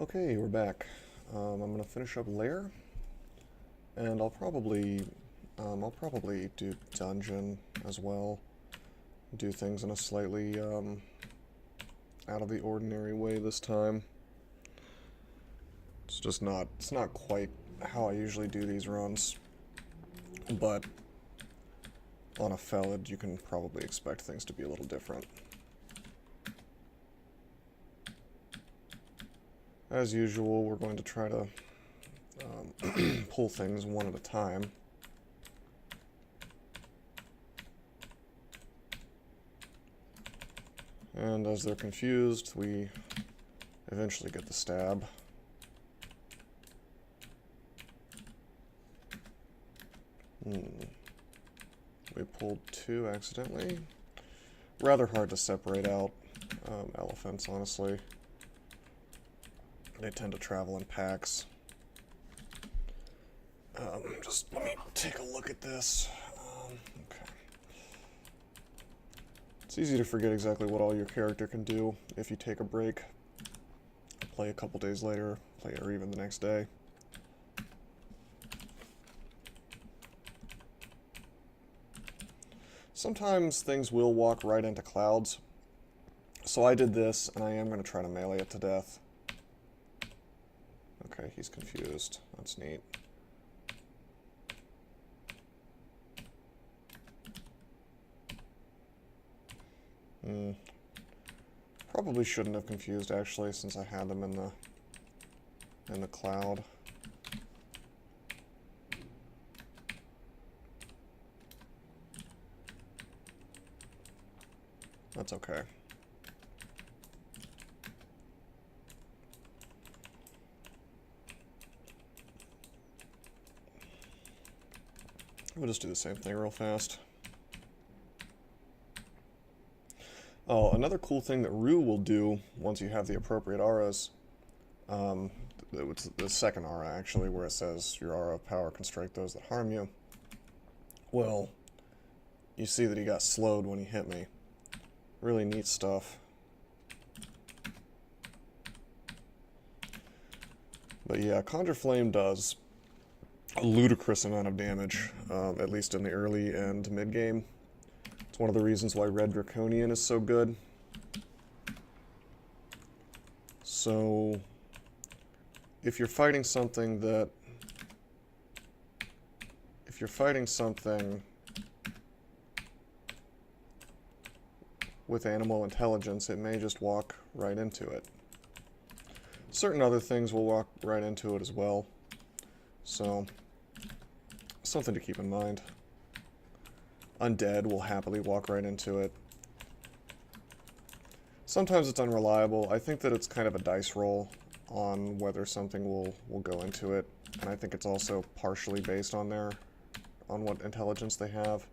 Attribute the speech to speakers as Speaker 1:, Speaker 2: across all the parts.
Speaker 1: Okay, we're back. I'm gonna finish up Lair, and I'll probably do dungeon as well. Do things in a slightly out of the ordinary way this time. It's not quite how I usually do these runs, but on a Felid you can probably expect things to be a little different. As usual, we're going to try to pull things one at a time. And as they're confused, we eventually get the stab. We pulled two accidentally. Rather hard to separate out elephants, honestly. They tend to travel in packs. Just let me take a look at this. Okay. It's easy to forget exactly what all your character can do if you take a break, play a couple days later, or even the next day. Sometimes things will walk right into clouds, so I did this, and I am going to try to melee it to death. Okay, he's confused. That's neat. Probably shouldn't have confused, actually, since I had them in the cloud. That's okay. We'll just do the same thing real fast. Oh, another cool thing that Rue will do once you have the appropriate auras, it's the second aura actually, where it says your aura of power can strike those that harm you. Well, you see that he got slowed when he hit me. Really neat stuff. But yeah, Conjure Flame does a ludicrous amount of damage, at least in the early and mid-game. It's one of the reasons why Red Draconian is so good. So, if you're fighting something with animal intelligence, it may just walk right into it. Certain other things will walk right into it as well. So, something to keep in mind. Undead will happily walk right into it. Sometimes it's unreliable. I think that it's kind of a dice roll on whether something will go into it. And I think it's also partially based on what intelligence they have.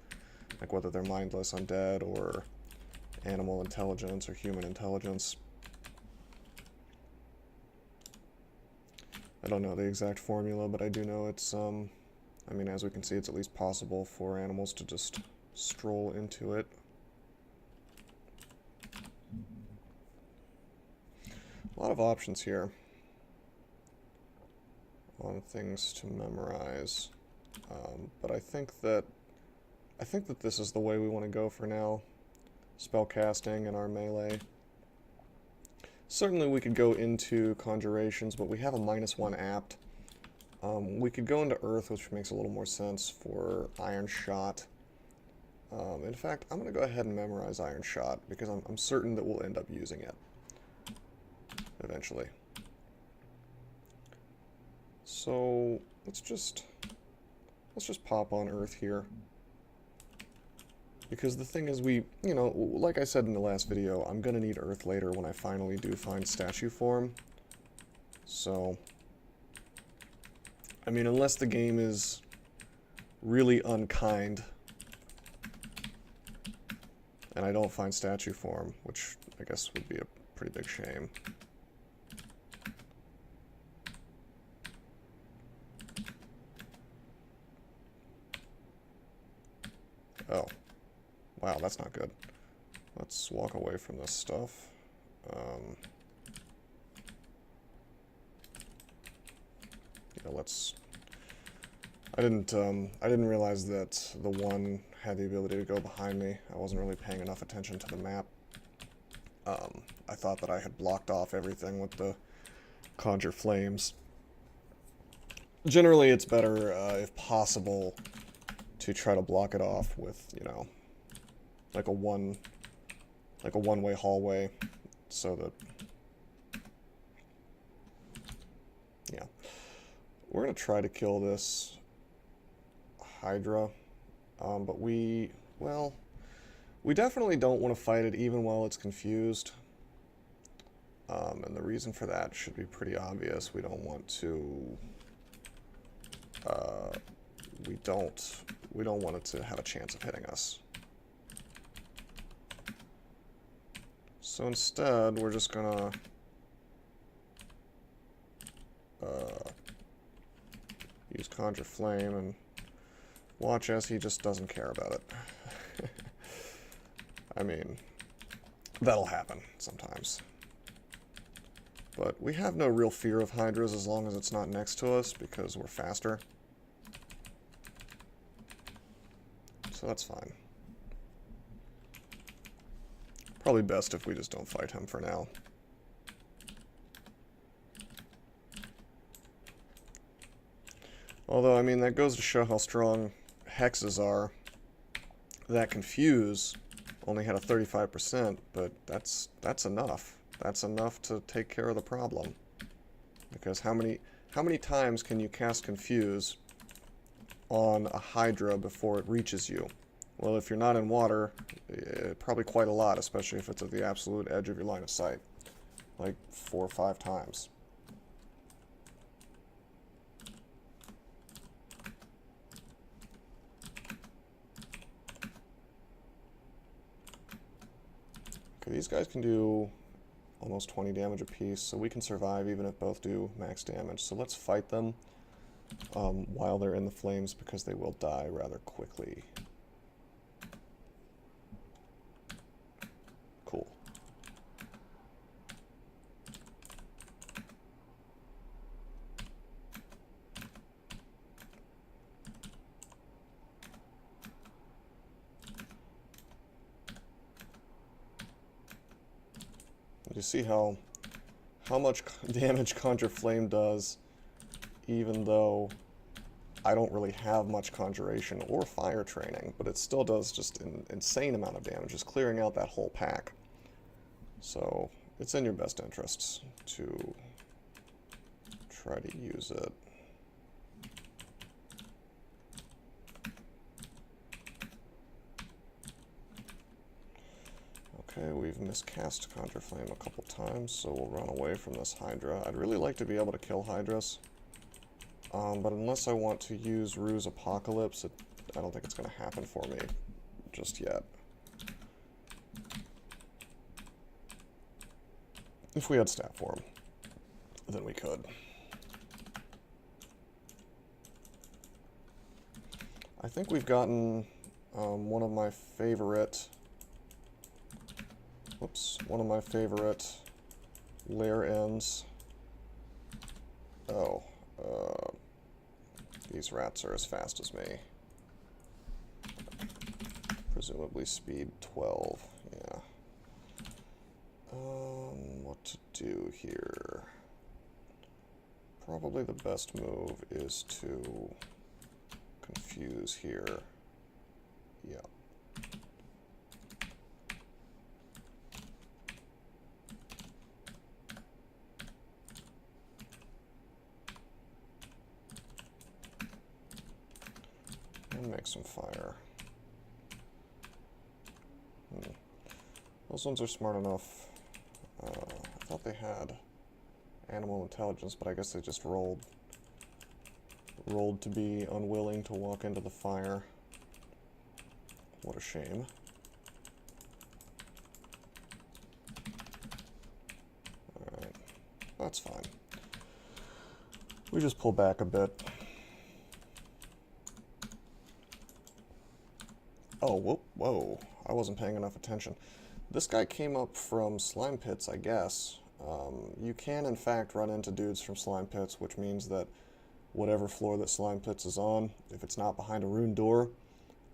Speaker 1: Like whether they're mindless undead or animal intelligence or human intelligence. I don't know the exact formula, but I do know it's, I mean, as we can see, it's at least possible for animals to just stroll into it. A lot of options here on things to memorize, but I think that this is the way we want to go for now. Spellcasting and our melee. Certainly we could go into conjurations, but we have a -1 apt. We could go into Earth, which makes a little more sense for Iron Shot. In fact, I'm going to go ahead and memorize Iron Shot, because I'm certain that we'll end up using it eventually. So, let's just pop on Earth here. Because the thing is, like I said in the last video, I'm going to need Earth later when I finally do find statue form. So, I mean, unless the game is really unkind, and I don't find statue form, which I guess would be a pretty big shame. Oh. Wow, that's not good. Let's walk away from this stuff. Okay, let's... I didn't realize that the one had the ability to go behind me. I wasn't really paying enough attention to the map. I thought that I had blocked off everything with the Conjure Flames. Generally, it's better, if possible, to try to block it off with, you know, like a one-way hallway, so that, yeah. We're gonna try to kill this Hydra, but we definitely don't want to fight it even while it's confused. And the reason for that should be pretty obvious. We don't want to, we don't want it to have a chance of hitting us. So instead, we're just gonna use Conjure Flame and watch as he just doesn't care about it. I mean, that'll happen sometimes. But we have no real fear of Hydras as long as it's not next to us, because we're faster. So that's fine. Probably best if we just don't fight him for now. Although, I mean, that goes to show how strong hexes are. That Confuse only had a 35%, but that's enough. That's enough to take care of the problem. Because how many times can you cast Confuse on a Hydra before it reaches you? Well, if you're not in water, probably quite a lot, especially if it's at the absolute edge of your line of sight. Like 4 or 5 times. Okay, these guys can do almost 20 damage apiece, so we can survive even if both do max damage. So let's fight them while they're in the flames, because they will die rather quickly. Cool. You see how much damage Conjure Flame does, even though I don't really have much Conjuration or Fire training, but it still does just an insane amount of damage, just clearing out that whole pack. So it's in your best interests to try to use it. Okay, we've miscast Conjure Flame a couple times, so we'll run away from this Hydra. I'd really like to be able to kill Hydras, but unless I want to use Ruse Apocalypse, I don't think it's going to happen for me just yet. If we had Stat Form, then we could. I think we've gotten one of my favorite Lair ends. Oh, these rats are as fast as me. Presumably speed 12, yeah. What to do here? Probably the best move is to confuse here. Yeah. And make some fire. Those ones are smart enough. I thought they had animal intelligence, but I guess they just rolled to be unwilling to walk into the fire. What a shame. Alright, that's fine. We just pull back a bit. Oh, whoa, I wasn't paying enough attention. This guy came up from slime pits, I guess. You can, in fact, run into dudes from slime pits, which means that whatever floor that Slime Pits is on. If it's not behind a rune door,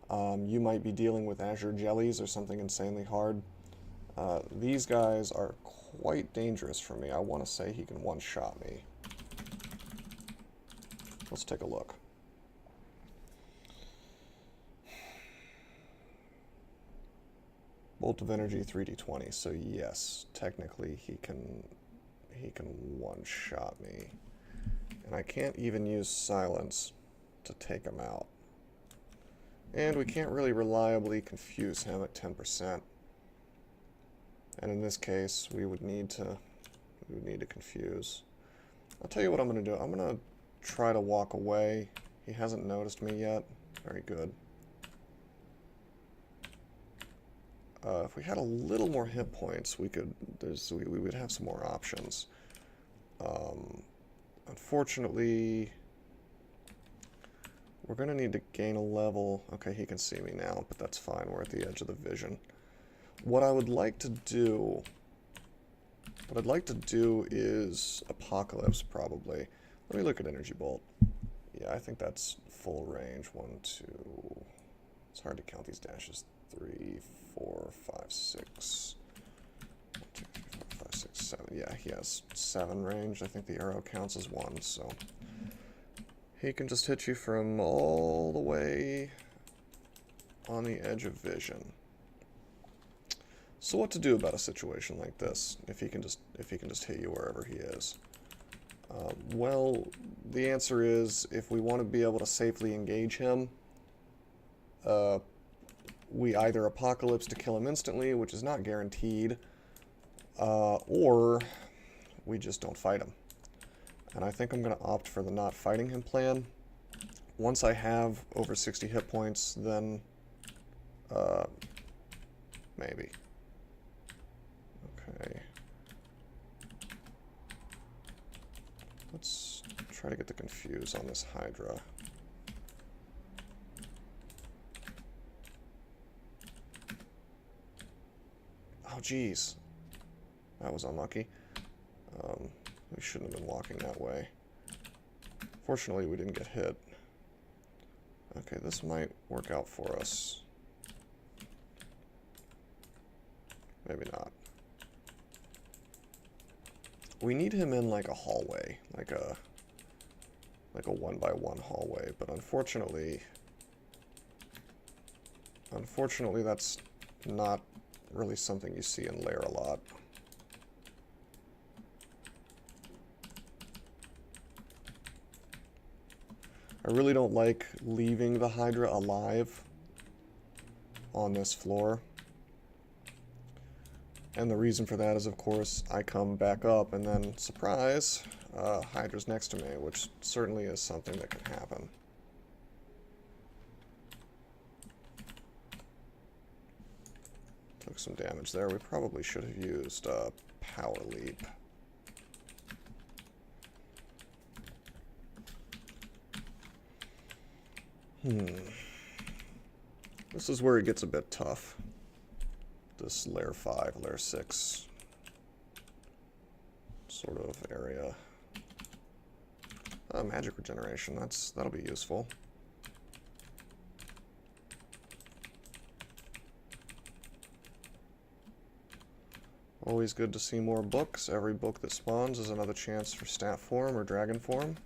Speaker 1: you might be dealing with Azure Jellies or something insanely hard. These guys are quite dangerous for me. I want to say he can one-shot me. Let's take a look. Bolt of Energy 3d20, so yes, technically he can one-shot me. And I can't even use Silence to take him out. And we can't really reliably confuse him at 10%. And in this case, we would need to confuse. I'll tell you what I'm going to do. I'm going to try to walk away. He hasn't noticed me yet. Very good. If we had a little more hit points, we would have some more options. Unfortunately, we're going to need to gain a level. Okay, he can see me now, but that's fine. We're at the edge of the vision. What I'd like to do is Apocalypse, probably. Let me look at Energy Bolt. Yeah, I think that's full range. 1, 2... It's hard to count these dashes. 3, 4, 5, 6. 1, 2, 3, 4, 5, 6, 7. Yeah, he has 7 range. I think the arrow counts as 1, so he can just hit you from all the way on the edge of vision. So what to do about a situation like this? If he can just hit you wherever he is. Well, the answer is, if we want to be able to safely engage him, we either Apocalypse to kill him instantly, which is not guaranteed, or we just don't fight him. And I think I'm going to opt for the not fighting him plan. Once I have over 60 hit points, then maybe. Okay. Let's try to get the confuse on this Hydra. Oh, geez. That was unlucky. We shouldn't have been walking that way. Fortunately, we didn't get hit. Okay, this might work out for us. Maybe not. We need him in like a hallway, like a 1x1 hallway, but unfortunately that's not really something you see in Lair a lot. I really don't like leaving the Hydra alive on this floor. And the reason for that is, of course, I come back up and then, surprise, Hydra's next to me, which certainly is something that can happen. Took some damage there. We probably should have used Power Leap. This is where it gets a bit tough. This Lair 5, Lair 6 sort of area. Magic regeneration, that'll be useful. Always good to see more books. Every book that spawns is another chance for stat form or dragon form.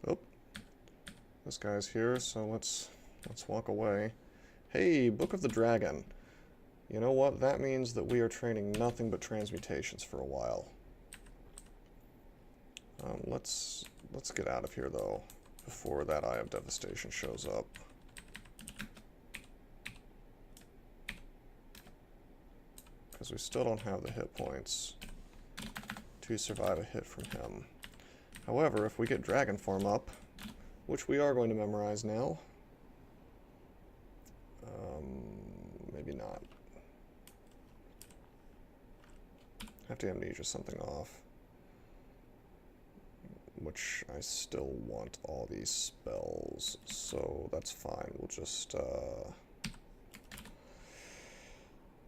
Speaker 1: Oh, this guy's here, so let's walk away. Hey, Book of the Dragon. You know what? That means that we are training nothing but transmutations for a while. Let's get out of here, though, before that Eye of Devastation shows up. Because we still don't have the hit points to survive a hit from him. However, if we get Dragon Form up, which we are going to memorize now, maybe not. Have to amnesia something off. Which I still want all these spells, so that's fine. We'll just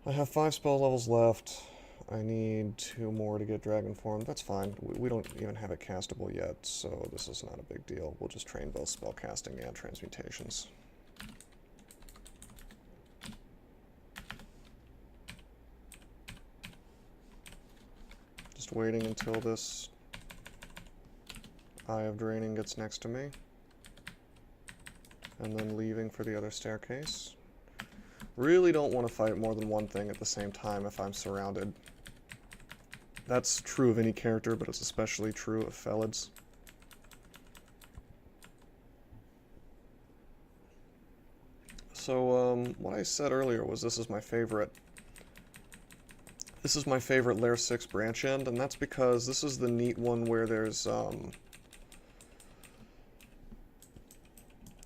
Speaker 1: I have 5 spell levels left. I need 2 more to get Dragon Form. That's fine. We don't even have it castable yet, so this is not a big deal. We'll just train both spellcasting and transmutations. Just waiting until this Eye of Draining gets next to me. And then leaving for the other staircase. Really don't want to fight more than one thing at the same time if I'm surrounded. That's true of any character, but it's especially true of Felid's. So, what I said earlier was this is my favorite. This is my favorite Lair 6 branch end, and that's because this is the neat one where there's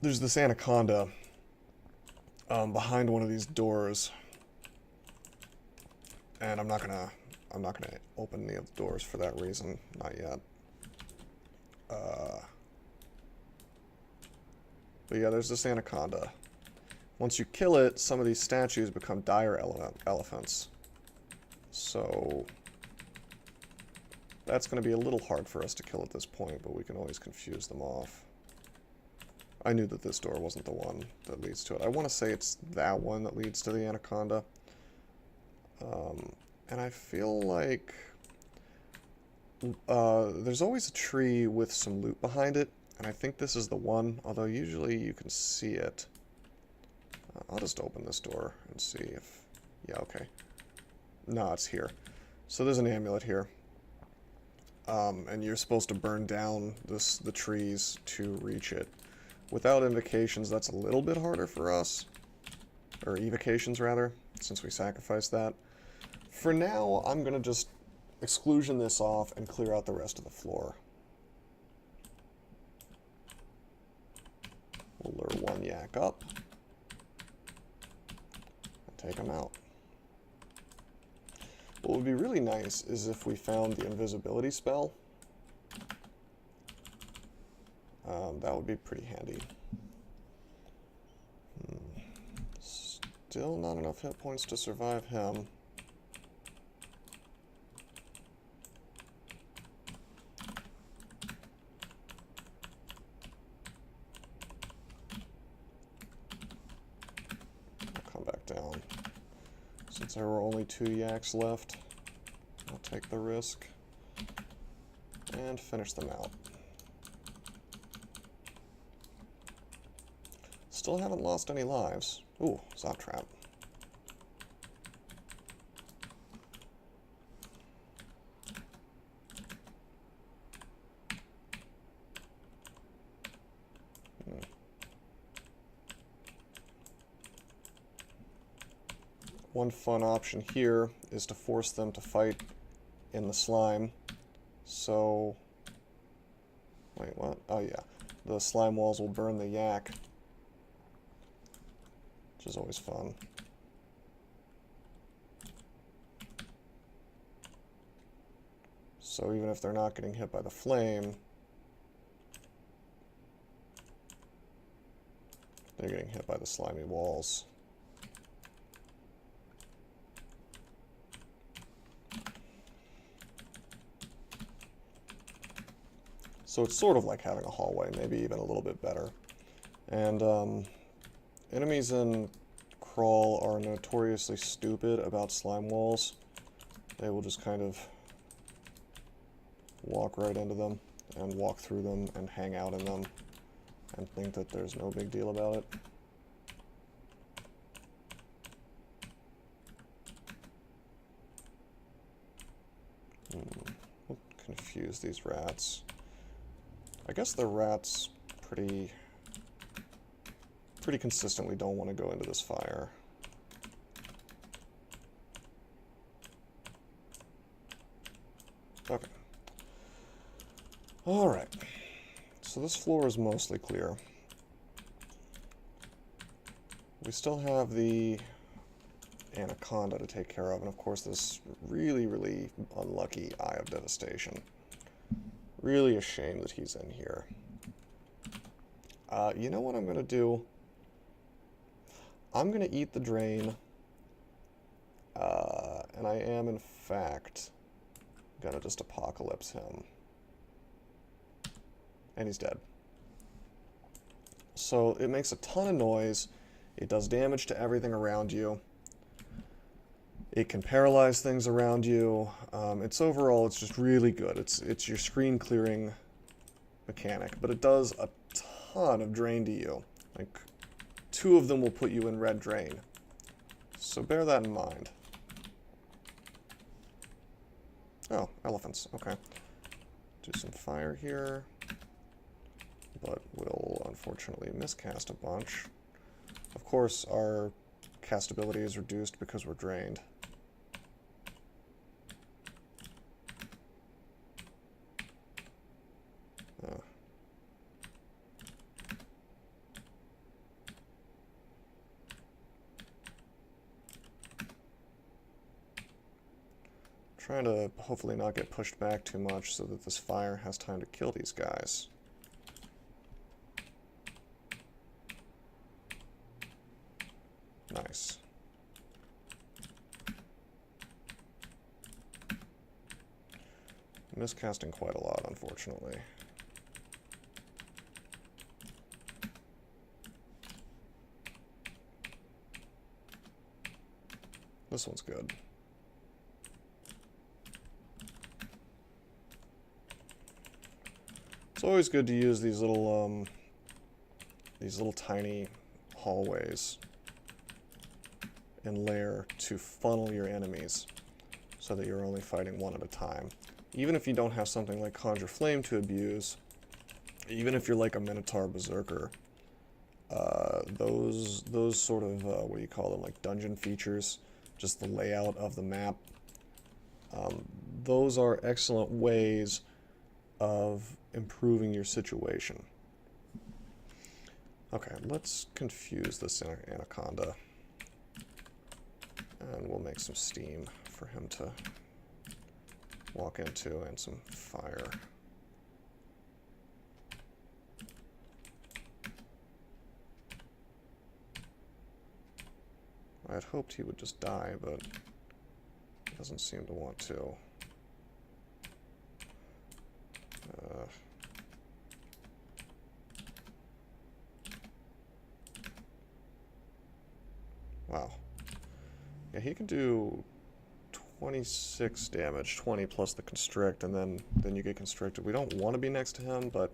Speaker 1: this anaconda behind one of these doors, and I'm not gonna open any of the doors for that reason, not yet. But yeah, there's this anaconda. Once you kill it, some of these statues become dire elephants. So that's going to be a little hard for us to kill at this point, but we can always confuse them off. I knew that this door wasn't the one that leads to it. I want to say it's that one that leads to the anaconda. And I feel like there's always a tree with some loot behind it, and I think this is the one, although usually you can see it. I'll just open this door and see if... Yeah, okay. No, it's here. So there's an amulet here. And you're supposed to burn down the trees to reach it. Without invocations, that's a little bit harder for us. Or evocations, rather, since we sacrificed that. For now, I'm going to just exclusion this off and clear out the rest of the floor. We'll lure one yak up. Take them out. What would be really nice is if we found the invisibility spell. That would be pretty handy. Still not enough hit points to survive him. I'll come back down. Since there were only 2 yaks left, I'll take the risk and finish them out. Still haven't lost any lives. Ooh, Zop Trap. One fun option here is to force them to fight in the slime. So, wait, what? Oh yeah, the slime walls will burn the yak, which is always fun. So even if they're not getting hit by the flame, they're getting hit by the slimy walls. So it's sort of like having a hallway, maybe even a little bit better. And enemies in Crawl are notoriously stupid about slime walls. They will just kind of walk right into them and walk through them and hang out in them and think that there's no big deal about it. We'll confuse these rats. I guess the rats pretty consistently don't want to go into this fire. Okay. Alright. So this floor is mostly clear. We still have the anaconda to take care of, and of course this really, really unlucky Eye of Devastation. Really a shame that he's in here. You know what I'm going to do? I'm going to eat the drain. and I am, in fact, gonna just apocalypse him. And he's dead. So it makes a ton of noise. It does damage to everything around you. It can paralyze things around you. Overall, it's just really good. It's your screen clearing mechanic, but it does a ton of drain to you. Like, 2 of them will put you in red drain. So bear that in mind. Oh, elephants. Okay. Do some fire here. But we'll unfortunately miscast a bunch. Of course, our castability is reduced because we're drained. Trying to hopefully not get pushed back too much so that this fire has time to kill these guys. Nice. Miscasting quite a lot, unfortunately. This one's good. It's always good to use these little tiny hallways in Lair to funnel your enemies so that you're only fighting one at a time. Even if you don't have something like Conjure Flame to abuse, even if you're like a Minotaur Berserker, those sort of, what do you call them, like dungeon features, just the layout of the map, those are excellent ways of improving your situation. Okay, let's confuse this anaconda. And we'll make some steam for him to walk into, and some fire. I had hoped he would just die, but he doesn't seem to want to. Wow. Yeah, he can do 26 damage, 20 plus the constrict, and then you get constricted. We don't want to be next to him, but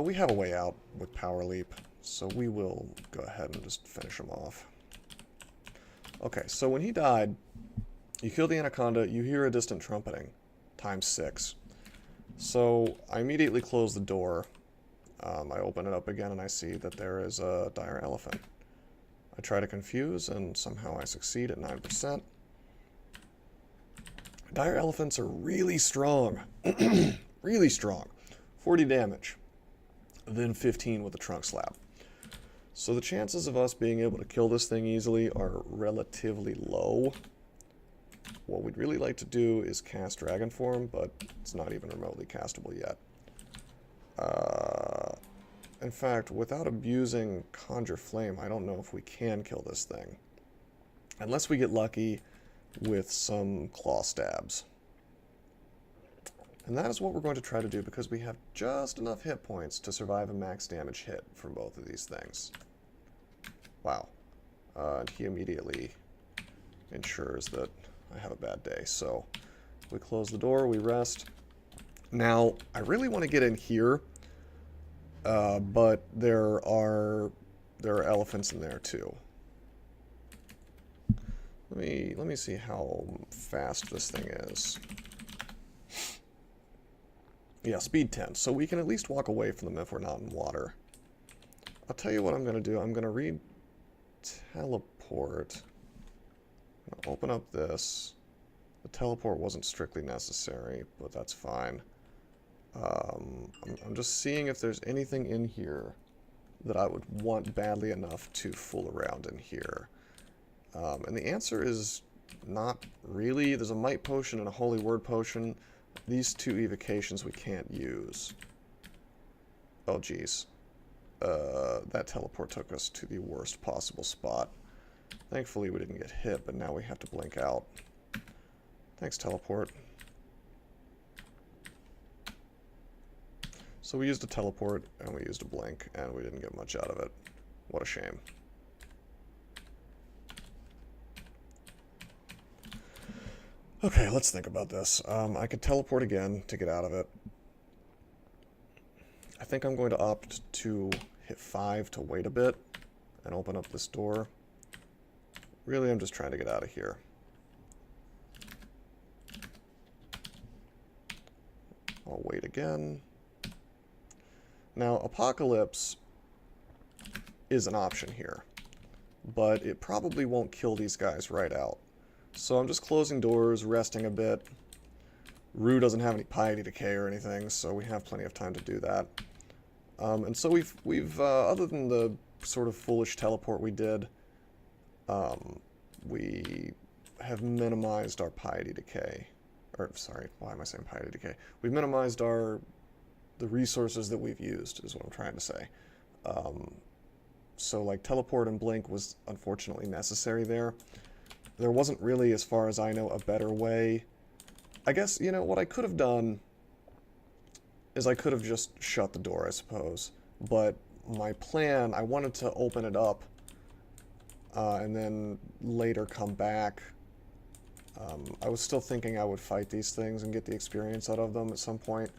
Speaker 1: we have a way out with Power Leap, so we will go ahead and just finish him off. Okay, so when he died, you kill the anaconda, you hear a distant trumpeting, times 6. So I immediately close the door. I open it up again and I see that there is a dire elephant. I try to confuse, and somehow I succeed at 9%. Dire elephants are really strong. Really strong. 40 damage. Then 15 with the trunk slap. So the chances of us being able to kill this thing easily are relatively low. What we'd really like to do is cast Dragon Form, but it's not even remotely castable yet. In fact, without abusing Conjure Flame, I don't know if we can kill this thing. Unless we get lucky with some claw stabs. And that is what we're going to try to do, because we have just enough hit points to survive a max damage hit from both of these things. Wow. And he immediately ensures that I have a bad day. So we close the door, we rest. Now, I really want to get in here. But there are elephants in there too. Let me see how fast this thing is. Yeah, speed 10. So we can at least walk away from them if we're not in water. I'll tell you what I'm going to do. I'm going to read teleport. I'm going to open up this. The teleport wasn't strictly necessary, but that's fine. I'm just seeing if there's anything in here that I would want badly enough to fool around in here. And the answer is not really. There's a Might Potion and a Holy Word Potion. These 2 evocations we can't use. Oh, geez. That teleport took us to the worst possible spot. Thankfully we didn't get hit, but now we have to blink out. Thanks, teleport. So we used a teleport, and we used a blink, and we didn't get much out of it. What a shame. Okay, let's think about this. I could teleport again to get out of it. I think I'm going to opt to hit 5 to wait a bit and open up this door. Really, I'm just trying to get out of here. I'll wait again. Now, Apocalypse is an option here, but it probably won't kill these guys right out. So I'm just closing doors, resting a bit. Rue doesn't have any piety decay or anything, so we have plenty of time to do that. And so we've other than the sort of foolish teleport we did, we have minimized our piety decay. Or, sorry, why am I saying piety decay? We've minimized the resources that we've used, is what I'm trying to say. So, like, teleport and blink was unfortunately necessary there. There wasn't really, as far as I know, a better way. I guess, you know, what I could have done is I could have just shut the door, I suppose. But my plan, I wanted to open it up and then later come back. I was still thinking I would fight these things and get the experience out of them at some point,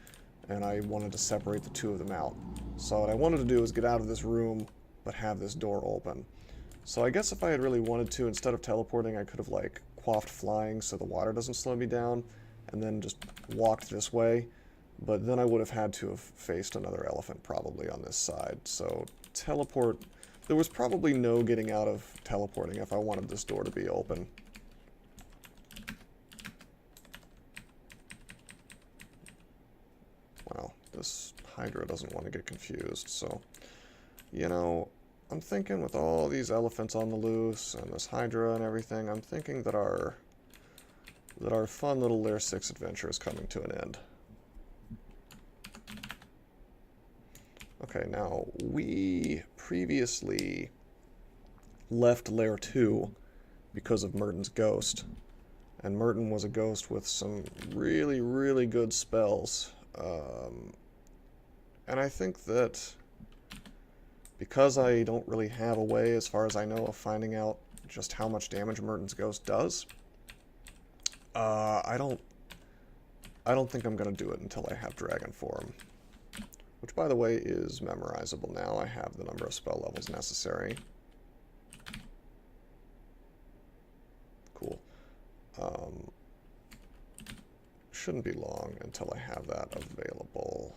Speaker 1: and I wanted to separate the two of them out. So what I wanted to do was get out of this room, but have this door open. So I guess if I had really wanted to, instead of teleporting, I could have, like, quaffed flying so the water doesn't slow me down, and then just walked this way. But then I would have had to have faced another elephant probably on this side. So teleport, there was probably no getting out of teleporting if I wanted this door to be open. Well, this Hydra doesn't want to get confused, so, you know, I'm thinking with all these elephants on the loose and this Hydra and everything, I'm thinking that our fun little Lair 6 adventure is coming to an end. Okay, now, we previously left Lair 2 because of Merton's ghost. And Merton was a ghost with some really, really good spells. And I think that because I don't really have a way, as far as I know, of finding out just how much damage Merton's ghost does, I don't think I'm going to do it until I have Dragon Form. Which, by the way, is memorizable now. I have the number of spell levels necessary. Cool. Shouldn't be long until I have that available.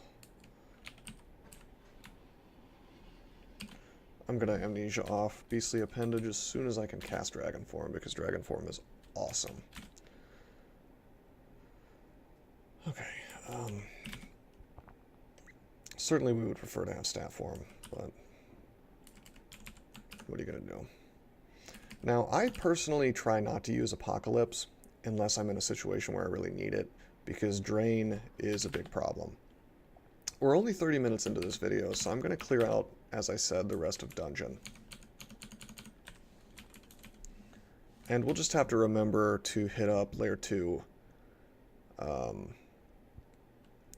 Speaker 1: I'm going to Amnesia off Beastly Appendage as soon as I can cast Dragon Form, because Dragon Form is awesome. Okay, certainly we would prefer to have Stat Form, but what are you going to do? Now, I personally try not to use Apocalypse unless I'm in a situation where I really need it, because Drain is a big problem. We're only 30 minutes into this video, so I'm going to clear out, as I said, the rest of Dungeon. And we'll just have to remember to hit up Lair 2.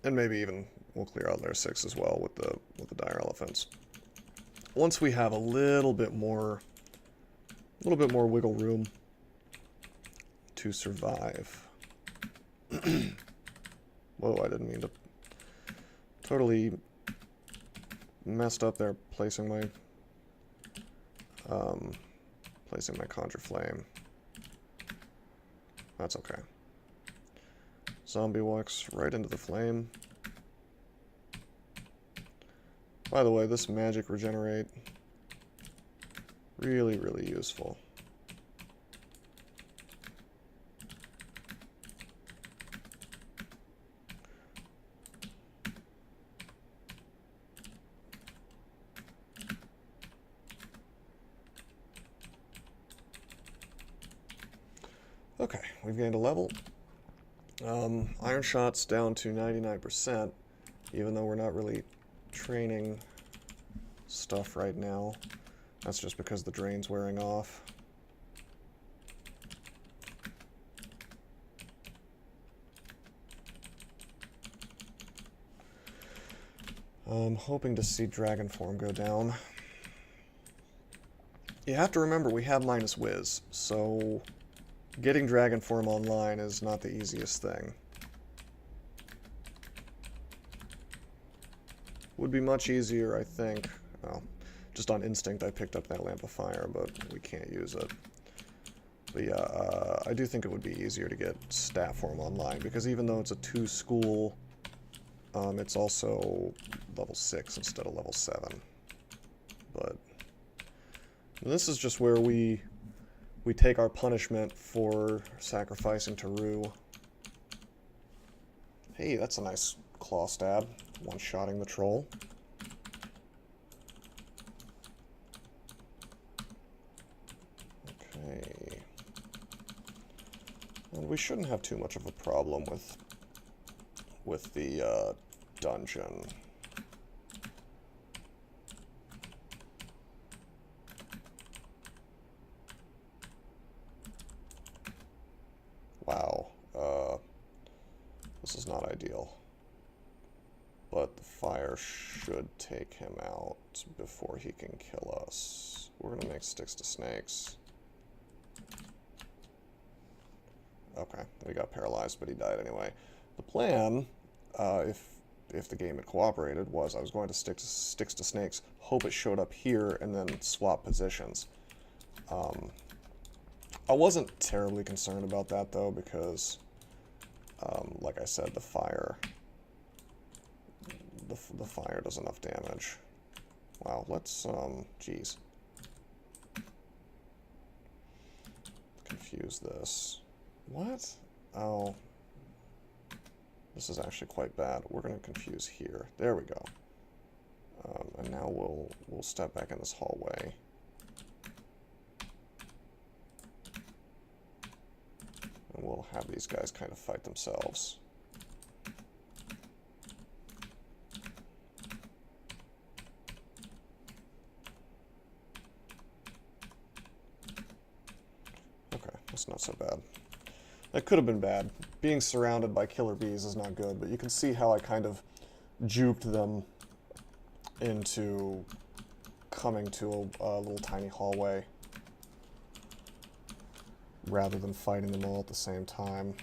Speaker 1: And maybe even we'll clear out Lair 6 as well with the Dire Elephants. Once we have a little bit more wiggle room to survive. Whoa, I didn't mean to. Totally messed up there placing my Conjure Flame. That's okay. Zombie walks right into the flame. By the way, this magic regenerate, really, really useful. Okay, we've gained a level. Iron Shot's down to 99%, even though we're not really training stuff right now. That's just because the drain's wearing off. I'm hoping to see Dragon Form go down. You have to remember we have minus Wiz, so getting Dragon Form online is not the easiest thing. Would be much easier, I think. Well, just on instinct I picked up that Lamp of Fire, but we can't use it. But yeah, I do think it would be easier to get Staff Form online, because even though it's a 2 school, it's also level 6 instead of level 7. But this is just where we take our punishment for sacrificing to Rue. Hey, that's a nice claw stab. One-shotting the troll. Okay. And we shouldn't have too much of a problem with the dungeon. Wow. This is not ideal. But the fire should take him out before he can kill us. We're going to make sticks to snakes. Okay, we got paralyzed, but he died anyway. The plan, if the game had cooperated, was I was going to sticks to snakes, hope it showed up here, and then swap positions. I wasn't terribly concerned about that, though, because, like I said, the fire does enough damage. Wow, let's, geez. Confuse this. What? Oh. This is actually quite bad. We're going to confuse here. There we go. And now we'll step back in this hallway. And we'll have these guys kind of fight themselves. Okay, that's not so bad. That could have been bad. Being surrounded by killer bees is not good, but you can see how I kind of juked them into coming to a little tiny hallway rather than fighting them all at the same time.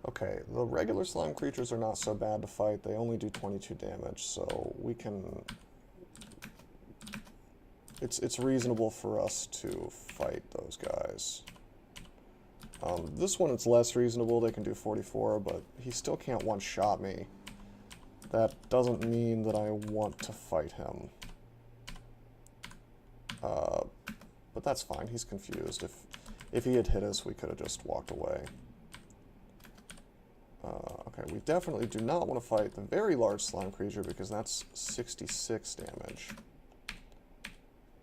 Speaker 1: Okay, the regular slime creatures are not so bad to fight. They only do 22 damage, so we can... It's reasonable for us to fight those guys. This one, it's less reasonable. They can do 44, but he still can't one-shot me. That doesn't mean that I want to fight him. But that's fine. He's confused. If he had hit us, we could have just walked away. Okay, we definitely do not want to fight the very large slime creature because that's 66 damage.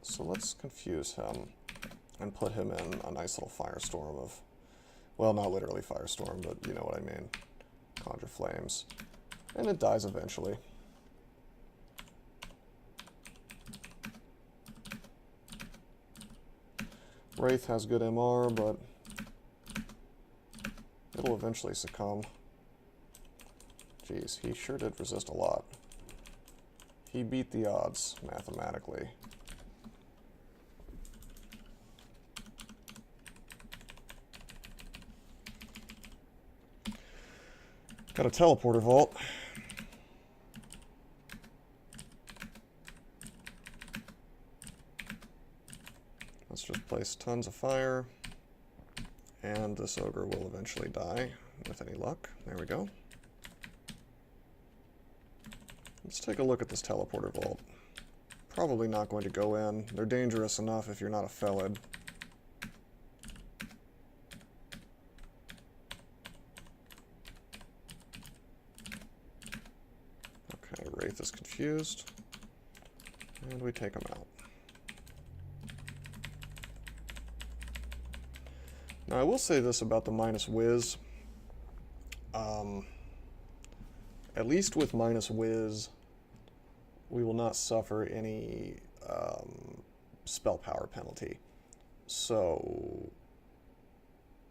Speaker 1: So let's confuse him and put him in a nice little firestorm of... Well, not literally firestorm, but you know what I mean. Conjure flames. And it dies eventually. Wraith has good MR, but it'll eventually succumb. Jeez, he sure did resist a lot. He beat the odds, mathematically. Got a teleporter vault. Let's just place tons of fire. And this ogre will eventually die, with any luck. There we go. Let's take a look at this teleporter vault. Probably not going to go in. They're dangerous enough if you're not a Felid. Okay, Wraith is confused. And we take him out. Now I will say this about the minus whiz. At least with minus whiz, we will not suffer any spell power penalty. So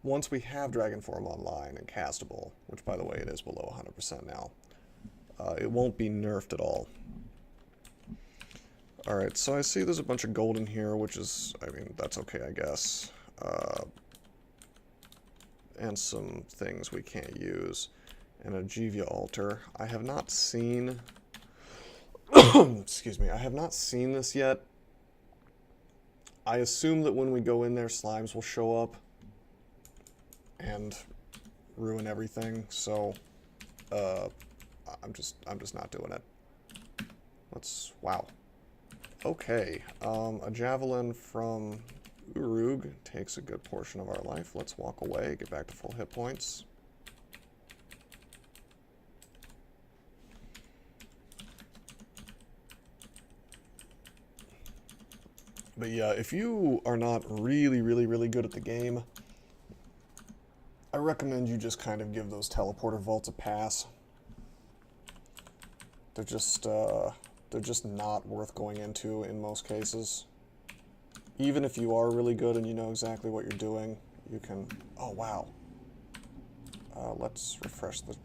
Speaker 1: once we have Dragon Form online and castable, which by the way it is below 100% now, it won't be nerfed at all. Alright, so I see there's a bunch of gold in here, which is, I mean, that's okay, I guess. And some things we can't use. And a Jivia altar. I have not seen... excuse me, I have not seen this yet. I assume that when we go in there, slimes will show up and ruin everything, so I'm just not doing it. Wow. Okay, a javelin from Urug takes a good portion of our life. Let's walk away, get back to full hit points. But yeah, if you are not really good at the game, I recommend you just kind of give those teleporter vaults a pass. They're just not worth going into in most cases. Even if you are really good and you know exactly what you're doing, you can... Oh, wow. Let's refresh the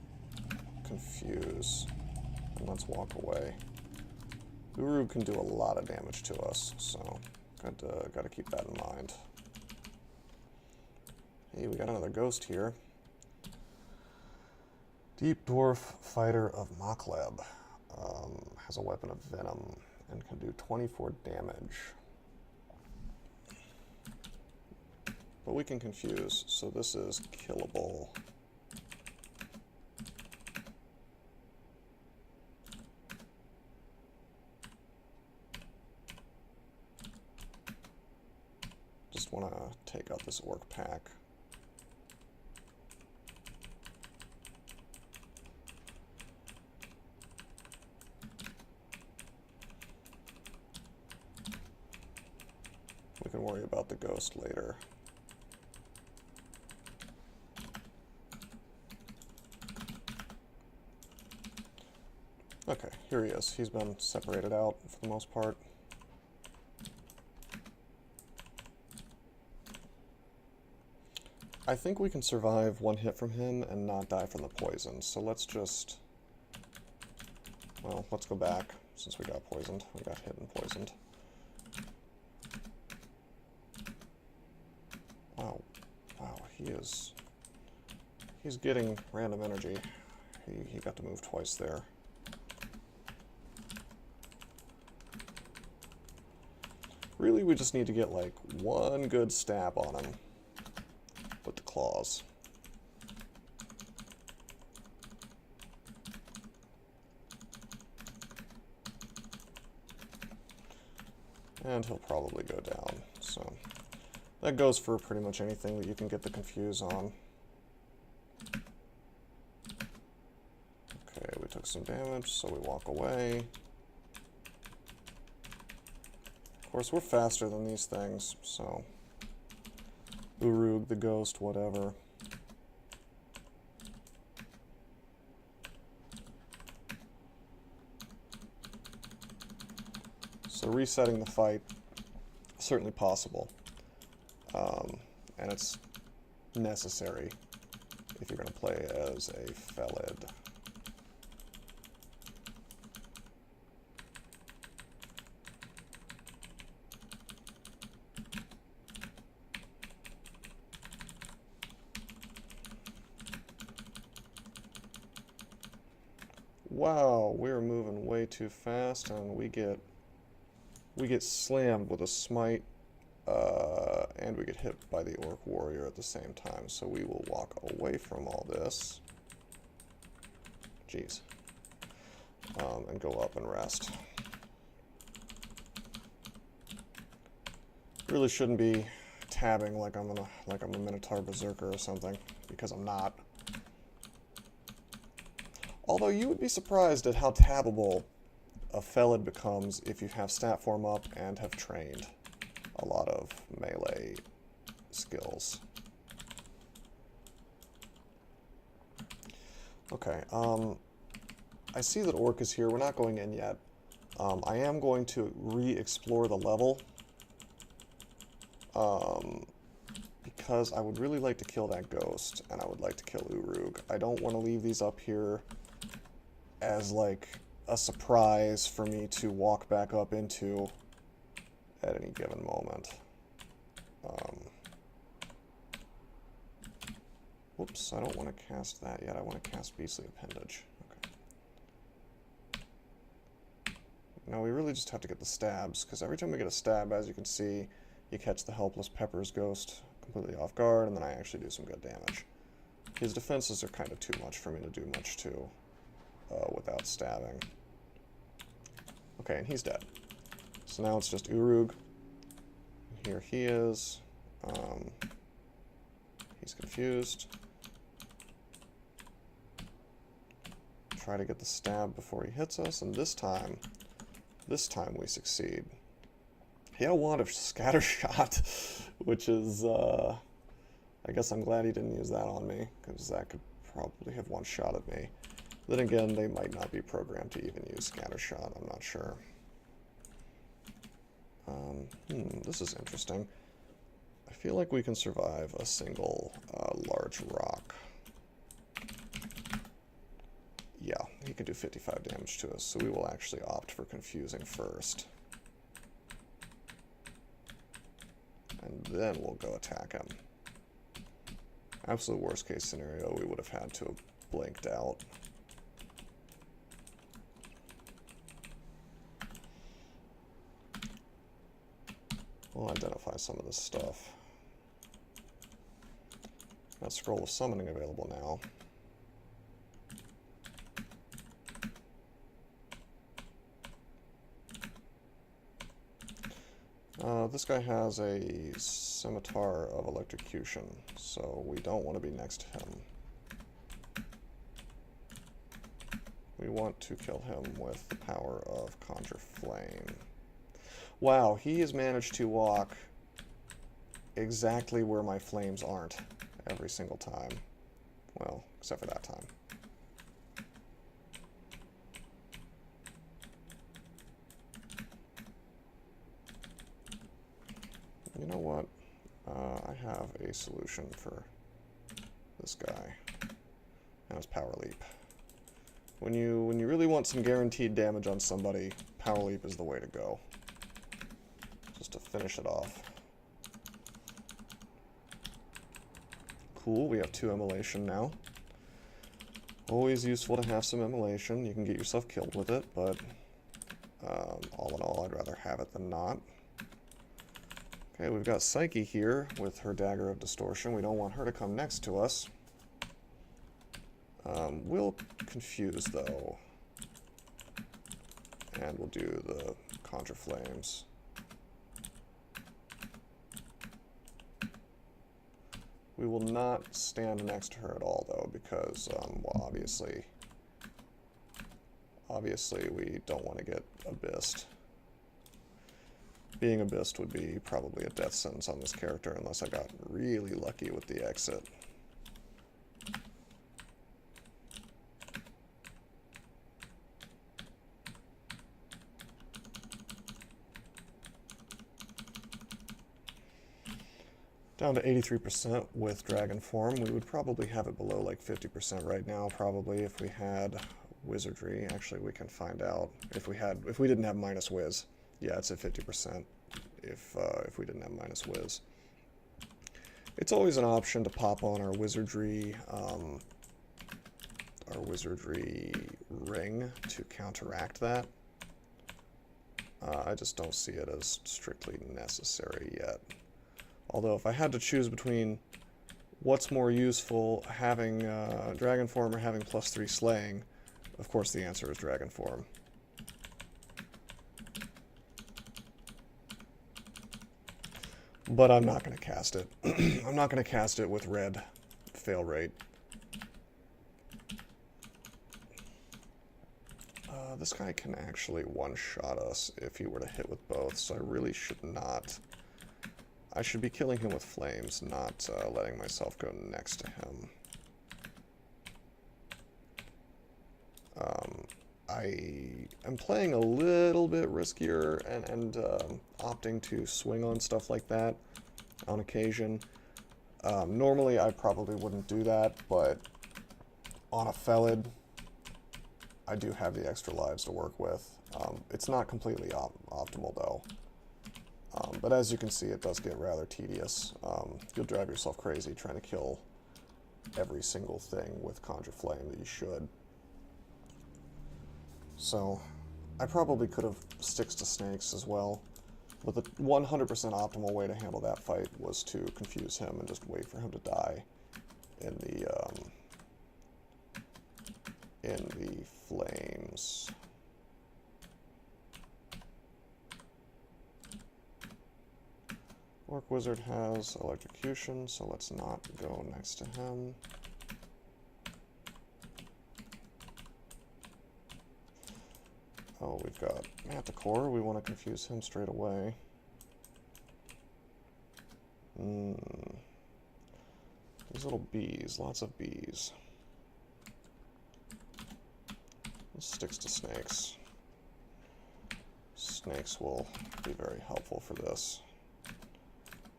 Speaker 1: confuse, and let's walk away. Uru can do a lot of damage to us, so gotta keep that in mind. Hey, we got another ghost here. Deep Dwarf Fighter of Makleb. Has a weapon of venom and can do 24 damage. But we can confuse, so this is killable. Just want to take out this orc pack. We can worry about the ghost later. Okay, here he is. He's been separated out for the most part. I think we can survive one hit from him and not die from the poison, so let's just... Well, let's go back, since we got poisoned. We got hit and poisoned. Wow. Wow, he's getting random energy. He got to move twice there. Really, we just need to get, like, one good stab on him with the claws. And he'll probably go down, so... That goes for pretty much anything that you can get the confuse on. Okay, we took some damage, so we walk away. Of course, we're faster than these things, so... Urug, the ghost, whatever. So resetting the fight, certainly possible. And it's necessary if you're going to play as a Felid. Wow, we're moving way too fast, and we get slammed with a smite. And we get hit by the Orc Warrior at the same time, so we will walk away from all this. Jeez. And go up and rest. Really shouldn't be tabbing like I'm a Minotaur Berserker or something, because I'm not. Although you would be surprised at how tabbable a Felid becomes if you have stat form up and have trained a lot of melee skills. Okay, I see that Orc is here. We're not going in yet. I am going to re-explore the level. Because I would really like to kill that ghost, and I would like to kill Urug. I don't want to leave these up here as like a surprise for me to walk back up into at any given moment. Whoops, I don't want to cast that yet. I want to cast Beastly Appendage. Okay. Now we really just have to get the stabs, because every time we get a stab, as you can see, you catch the Helpless Pepper's Ghost completely off guard, and then I actually do some good damage. His defenses are kind of too much for me to do much to without stabbing. Okay, and he's dead. So now it's just Urug. Here he is. He's confused. Try to get the stab before he hits us, and this time we succeed. He had a wand of Scattershot, which is, I guess I'm glad he didn't use that on me, because that could probably have one-shotted me. Then again, they might not be programmed to even use Scattershot, I'm not sure. This is interesting. I feel like we can survive a single large rock. Yeah, he can do 55 damage to us, so we will actually opt for confusing first. And then we'll go attack him. Absolute worst case scenario, we would have had to have blinked out. We'll identify some of this stuff. Got Scroll of Summoning available now. This guy has a Scimitar of Electrocution, so we don't want to be next to him. We want to kill him with the power of Conjure Flame. Wow, he has managed to walk exactly where my flames aren't every single time. Well, except for that time. You know what? I have a solution for this guy and his Power Leap. When you really want some guaranteed damage on somebody, Power Leap is the way to go. Just to finish it off. Cool, we have 2 Immolation now. Always useful to have some Immolation. You can get yourself killed with it, but all in all, I'd rather have it than not. Okay, we've got Psyche here with her Dagger of Distortion. We don't want her to come next to us. We'll confuse, though. And we'll do the Conjure Flames. We will not stand next to her at all, though, because, well, obviously we don't want to get abyssed. Being abyssed would be probably a death sentence on this character unless I got really lucky with the exit. Down to 83% with Dragon Form. We would probably have it below like 50% right now, probably, if we had Wizardry. Actually, we can find out if we didn't have minus Wiz. Yeah, it's at 50% if we didn't have minus Wiz. It's always an option to pop on our Wizardry ring to counteract that. I just don't see it as strictly necessary yet. Although if I had to choose between what's more useful, having Dragon Form or having +3 Slaying, of course the answer is Dragon Form. But I'm not going to cast it. I'm not going to cast it with red fail rate. This guy can actually one-shot us if he were to hit with both, so I really should not. I should be killing him with flames, not letting myself go next to him. I am playing a little bit riskier and opting to swing on stuff like that on occasion. Normally I probably wouldn't do that, but on a Felid, I do have the extra lives to work with. It's not completely optimal though. But as you can see, it does get rather tedious. You'll drive yourself crazy trying to kill every single thing with Conjure Flame that you should. So, I probably could have Sticks to Snakes as well, but the 100% optimal way to handle that fight was to confuse him and just wait for him to die in the flames. Orc Wizard has Electrocution, so let's not go next to him. Oh, we've got Manticore. We want to confuse him straight away. These little bees, lots of bees. Sticks to Snakes. Snakes will be very helpful for this.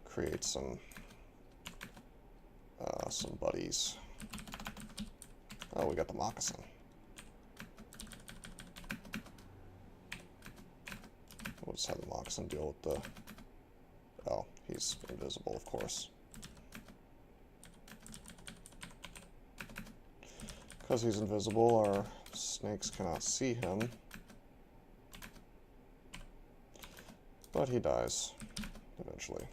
Speaker 1: Create some buddies. Oh, we got the Moccasin. We'll just have the Moccasin deal with the... Oh, he's invisible, of course. Because he's invisible, our snakes cannot see him. But he dies, eventually.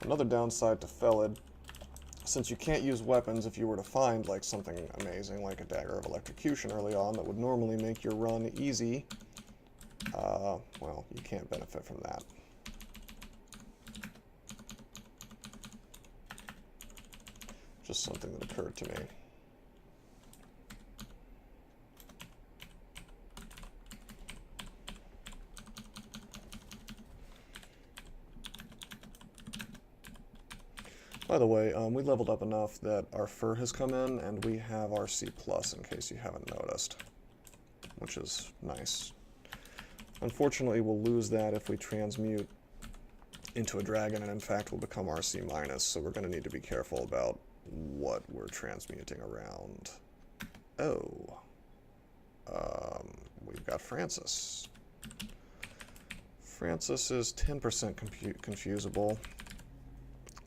Speaker 1: Another downside to Felid, since you can't use weapons if you were to find like something amazing like a Dagger of Electrocution early on that would normally make your run easy, well, you can't benefit from that. Just something that occurred to me. By the way, we leveled up enough that our fur has come in, and we have our C+ in case you haven't noticed, which is nice. Unfortunately, we'll lose that if we transmute into a dragon, and in fact will become our C-, so we're going to need to be careful about what we're transmuting around. Oh. We've got Francis. Francis is 10% confusable.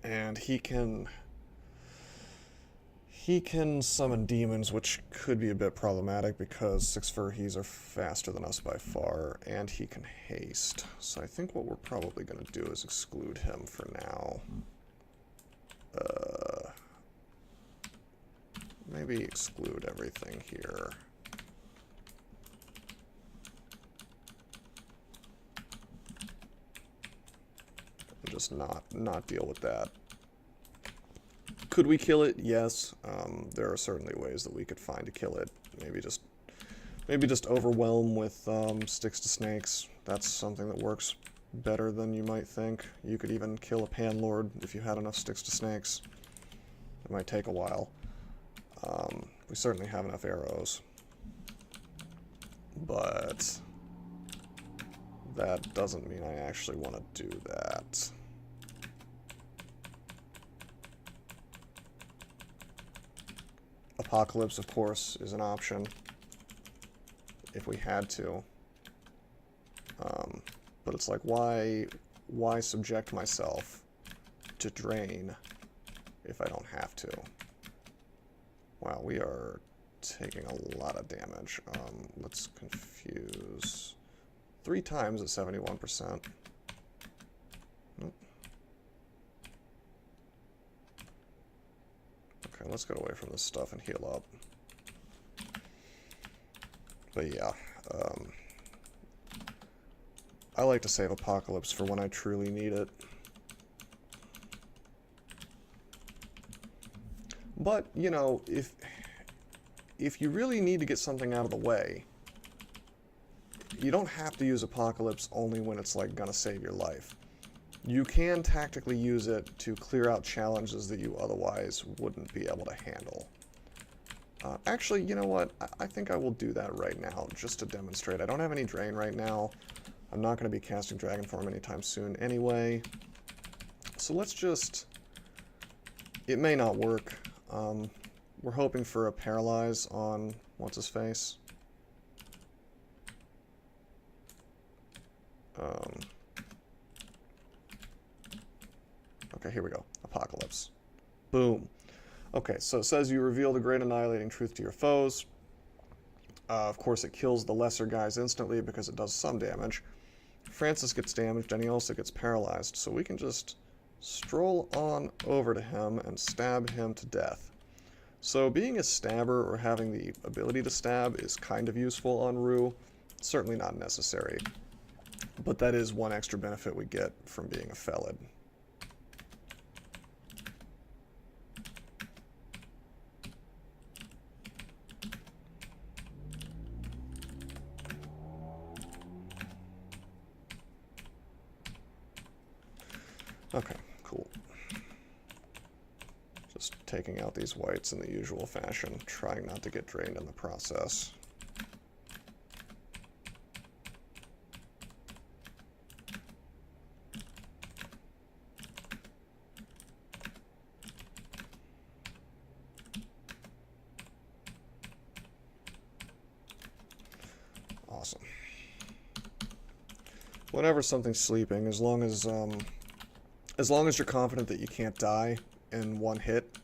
Speaker 1: And he can summon demons, which could be a bit problematic because 6 Furhees are faster than us by far, and he can haste. So I think what we're probably going to do is exclude him for now. Maybe exclude everything here. Just not deal with that. Could we kill it? Yes. There are certainly ways that we could find to kill it. Maybe just overwhelm with Sticks to Snakes. That's something that works better than you might think. You could even kill a Panlord if you had enough Sticks to Snakes. It might take a while. We certainly have enough arrows. But that doesn't mean I actually want to do that. Apocalypse, of course, is an option if we had to. But it's like, why subject myself to drain if I don't have to? Wow, we are taking a lot of damage. Let's confuse 3 times at 71%. Nope. Okay, let's get away from this stuff and heal up. But yeah, I like to save Apocalypse for when I truly need it. But, you know, if you really need to get something out of the way, you don't have to use Apocalypse only when it's like gonna save your life. You can tactically use it to clear out challenges that you otherwise wouldn't be able to handle. Actually, you know what? I think I will do that right now, just to demonstrate. I don't have any drain right now. I'm not going to be casting Dragon Form anytime soon anyway. So let's just... It may not work, We're hoping for a paralyze on what's-his-face. Okay, here we go. Apocalypse. Boom. Okay, so it says you reveal the great annihilating truth to your foes. Of course, it kills the lesser guys instantly because it does some damage. Francis gets damaged and he also gets paralyzed, so we can just stroll on over to him and stab him to death. So being a stabber or having the ability to stab is kind of useful on Rue. Certainly not necessary, but that is one extra benefit we get from being a Felid. Okay, cool. Just taking out these whites in the usual fashion, trying not to get drained in the process. Awesome. Whenever something's sleeping, as long as you're confident that you can't die in one hit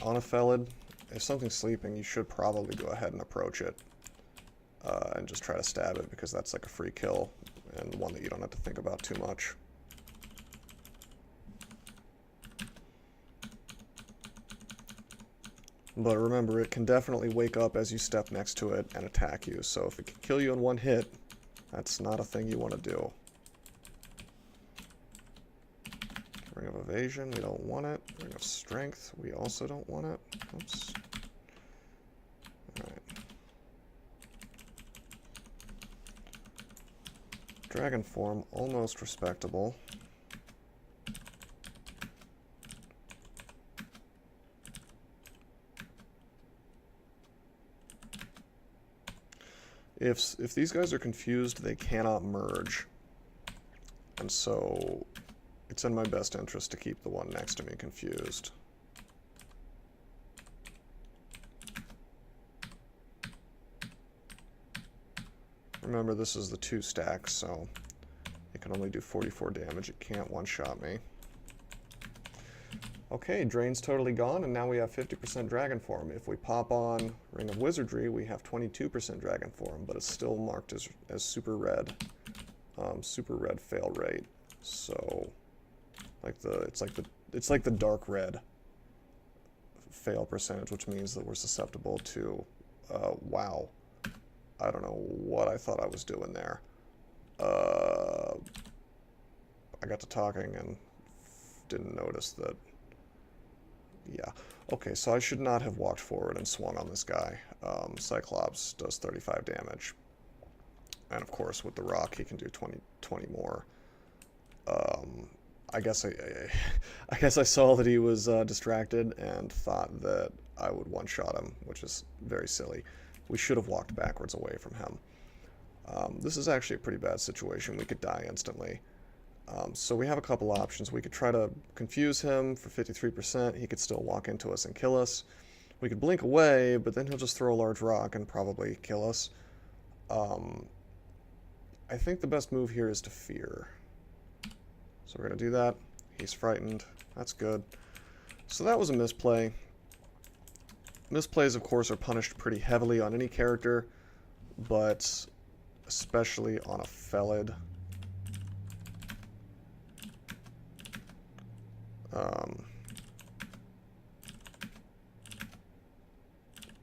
Speaker 1: on a Felid, if something's sleeping, you should probably go ahead and approach it and just try to stab it, because that's like a free kill and one that you don't have to think about too much. But remember, it can definitely wake up as you step next to it and attack you, so if it can kill you in one hit, that's not a thing you want to do. Ring of Evasion, we don't want it. Ring of Strength, we also don't want it. Oops. Alright. Dragon Form, almost respectable. If these guys are confused, they cannot merge. And so it's in my best interest to keep the one next to me confused. Remember, this is the 2 stack, so it can only do 44 damage. It can't one-shot me. Okay, Drain's totally gone, and now we have 50% Dragon Form. If we pop on Ring of Wizardry, we have 22% Dragon Form, but it's still marked as super red. Super red fail rate. So, it's like the dark red fail percentage, which means that we're susceptible to, wow. I don't know what I thought I was doing there. I got to talking and didn't notice that. Yeah. Okay, so I should not have walked forward and swung on this guy. Cyclops does 35 damage. And of course, with the rock, he can do 20 more. I guess I saw that he was distracted and thought that I would one-shot him, which is very silly. We should have walked backwards away from him. This is actually a pretty bad situation. We could die instantly. So we have a couple options. We could try to confuse him for 53%. He could still walk into us and kill us. We could blink away, but then he'll just throw a large rock and probably kill us. I think the best move here is to fear. So we're going to do that. He's frightened. That's good. So that was a misplay. Misplays, of course, are punished pretty heavily on any character, but especially on a Felid.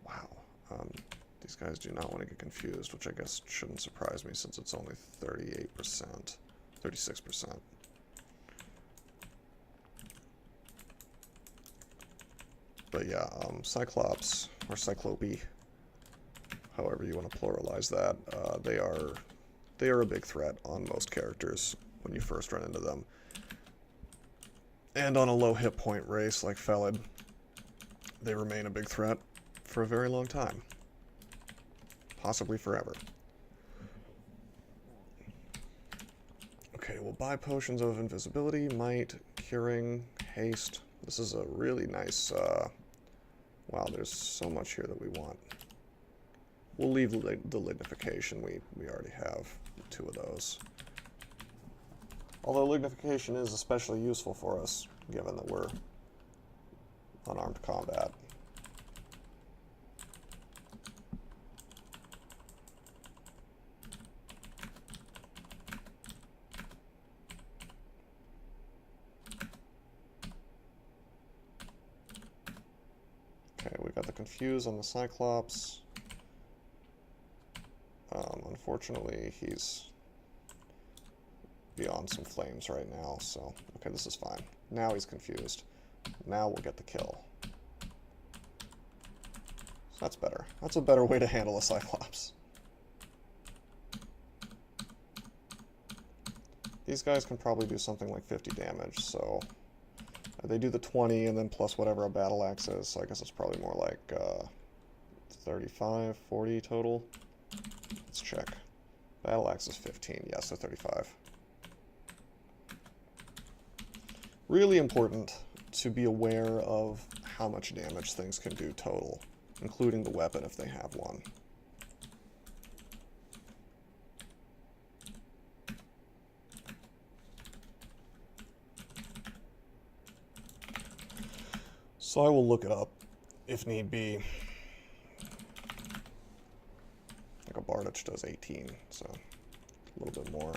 Speaker 1: Wow. These guys do not want to get confused, which I guess shouldn't surprise me since it's only 38%, 36%. But yeah, Cyclops, or Cyclope, however you want to pluralize that, they are a big threat on most characters when you first run into them. And on a low hit point race like Felid, they remain a big threat for a very long time. Possibly forever. Okay, we'll buy potions of invisibility, might, curing, haste. This is a really nice Wow, there's so much here that we want. We'll leave the lignification. We already have 2 of those. Although lignification is especially useful for us, given that we're unarmed combat. Okay, we got the Confuse on the Cyclops. Unfortunately, he's beyond some flames right now, so... Okay, this is fine. Now he's confused. Now we'll get the kill. So that's better. That's a better way to handle a Cyclops. These guys can probably do something like 50 damage, so... They do the 20 and then plus whatever a battle axe is, so I guess it's probably more like 35, 40 total. Let's check. Battle axe is 15, yeah, so 35. Really important to be aware of how much damage things can do total, including the weapon if they have one. So I will look it up, if need be. Like a Bardich does 18, so a little bit more.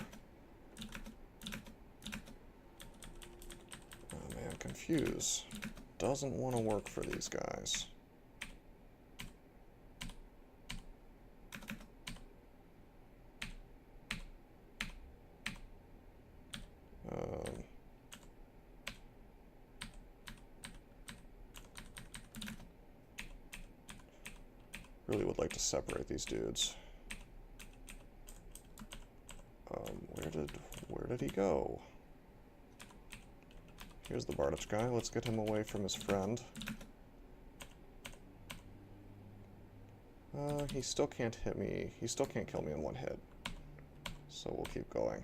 Speaker 1: Oh man, Confuse doesn't want to work for these guys. Really would like to separate these dudes. Where did he go? Here's the Bardich guy. Let's get him away from his friend. He still can't hit me. He still can't kill me in one hit. So we'll keep going.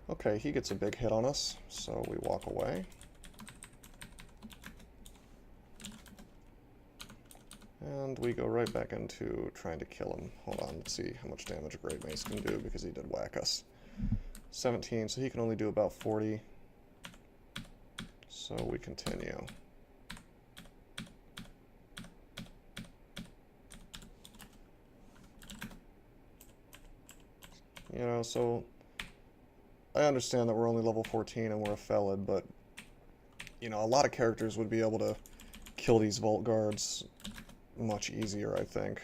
Speaker 1: Okay, he gets a big hit on us, so we walk away. And we go right back into trying to kill him. Hold on, let's see how much damage a Great Mace can do, because he did whack us. 17, so he can only do about 40. So we continue. You know, so... I understand that we're only level 14 and we're a Felid, but, you know, a lot of characters would be able to kill these Vault Guards much easier, I think.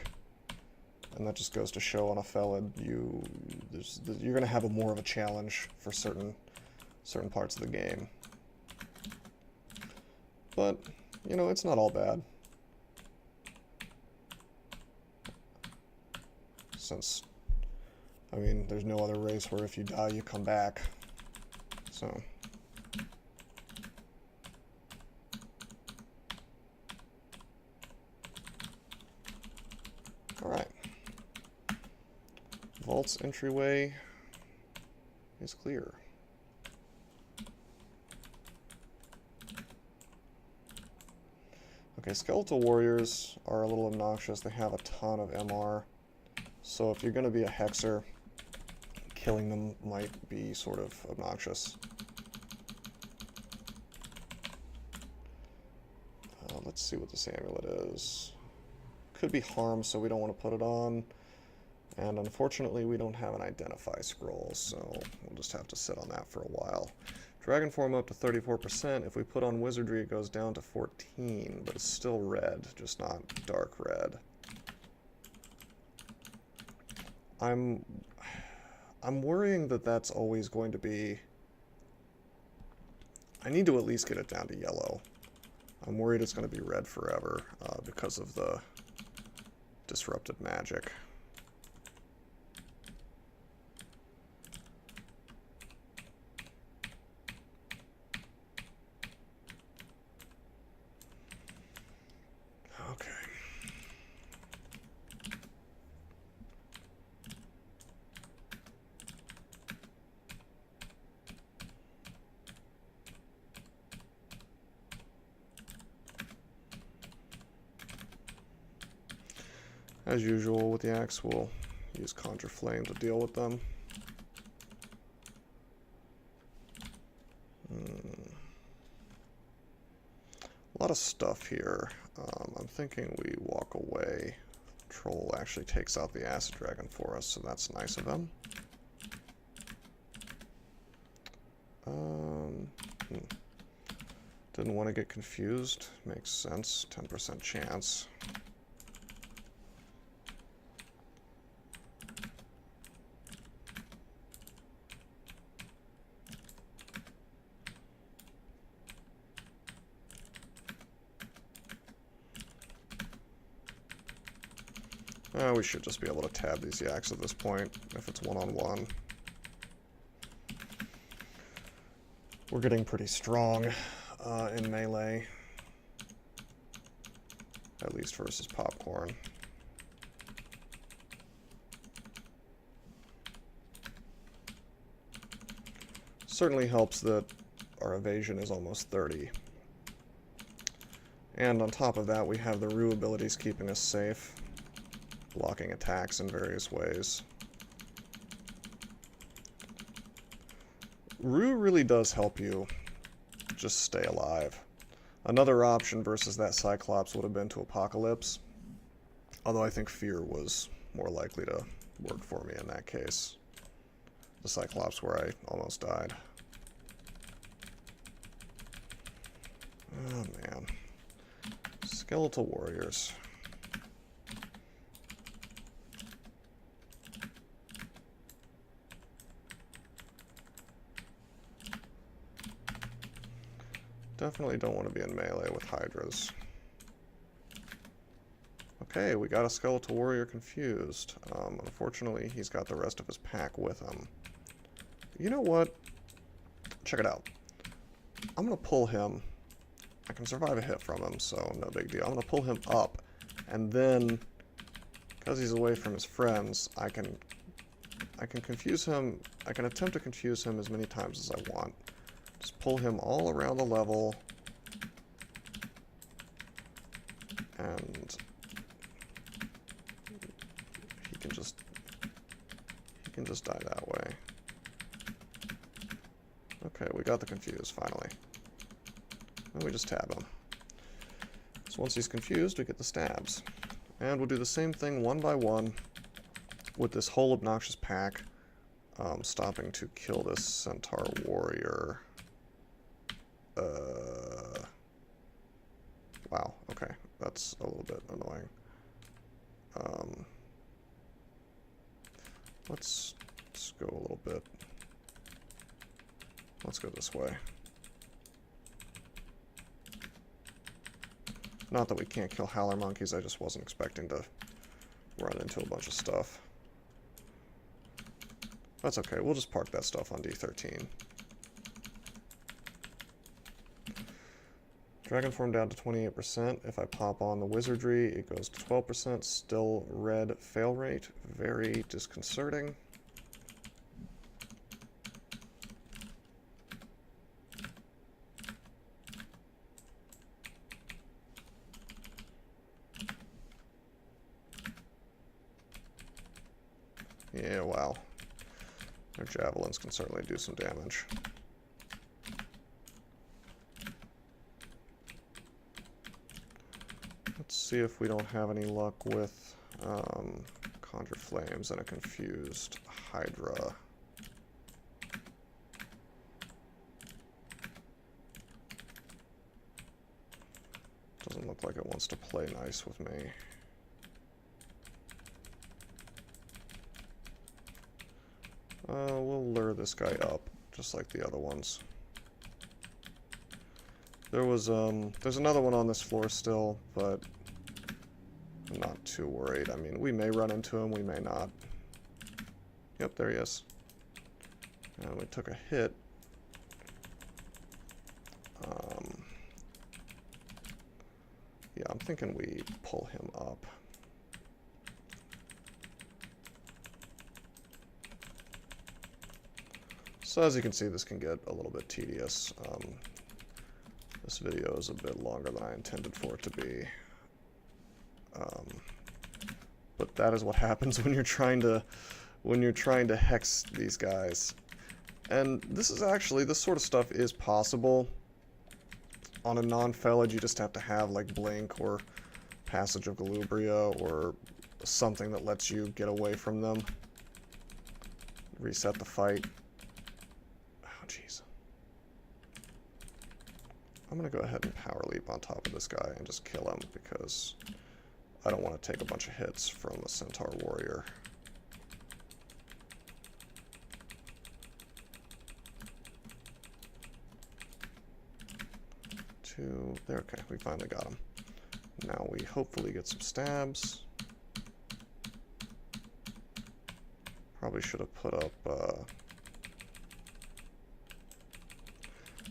Speaker 1: And that just goes to show on a Felid, you're going to have more of a challenge for certain parts of the game. But, you know, it's not all bad. Since... I mean, there's no other race where if you die, you come back. So. Alright. Vault's entryway is clear. Okay, Skeletal Warriors are a little obnoxious. They have a ton of MR. So if you're going to be a Hexer, killing them might be sort of obnoxious. Let's see what this amulet is. Could be harm, so we don't want to put it on. And unfortunately, we don't have an identify scroll, so we'll just have to sit on that for a while. Dragon form up to 34%. If we put on wizardry, it goes down to 14, but it's still red, just not dark red. I'm worrying that that's always going to be... I need to at least get it down to yellow. I'm worried it's going to be red forever because of the disrupted magic. Okay. As usual with the axe, we'll use Conjure Flame to deal with them. A lot of stuff here. I'm thinking we walk away. Troll actually takes out the Acid Dragon for us, so that's nice of him. Didn't want to get confused. Makes sense. 10% chance. We should just be able to tab these yaks at this point, if it's one-on-one. We're getting pretty strong in melee, at least versus Popcorn. Certainly helps that our evasion is almost 30. And on top of that, we have the Rue abilities keeping us safe, blocking attacks in various ways. Rue really does help you just stay alive. Another option versus that Cyclops would have been to Apocalypse, although I think Fear was more likely to work for me in that case. The Cyclops where I almost died. Oh man. Skeletal Warriors. Definitely don't want to be in melee with Hydras. Okay, we got a Skeletal Warrior confused. Unfortunately, he's got the rest of his pack with him. You know what? Check it out. I'm going to pull him. I can survive a hit from him, so no big deal. I'm going to pull him up, and then, because he's away from his friends, I can confuse him. I can attempt to confuse him as many times as I want. Just pull him all around the level, and he can just die that way. Okay, we got the confuse finally. And we just tab him. So once he's confused, we get the stabs. And we'll do the same thing one by one with this whole obnoxious pack, stopping to kill this Centaur Warrior. Wow, okay, that's a little bit annoying. Let's go a little bit. Let's go this way. Not that we can't kill Howler Monkeys, I just wasn't expecting to run into a bunch of stuff. That's okay, we'll just park that stuff on D13. Dragon form down to 28%. If I pop on the wizardry, it goes to 12%. Still red fail rate. Very disconcerting. Yeah, wow. Their javelins can certainly do some damage. Let's see if we don't have any luck with Conjure Flames and a confused Hydra. Doesn't look like it wants to play nice with me. We'll lure this guy up, just like the other ones. There's another one on this floor still, but I'm not too worried. I mean, we may run into him, we may not. Yep, there he is. And we took a hit. Yeah, I'm thinking we pull him up. So as you can see, this can get a little bit tedious. This video is a bit longer than I intended for it to be. but that is what happens when you're trying to hex these guys. And this sort of stuff is possible. On a non-Felid, you just have to have, like, Blink or Passage of Galubria or something that lets you get away from them. Reset the fight. Oh, jeez. I'm going to go ahead and Power Leap on top of this guy and just kill him, because I don't want to take a bunch of hits from a Centaur Warrior. There, okay, we finally got him. Now we hopefully get some stabs. Probably should have put up,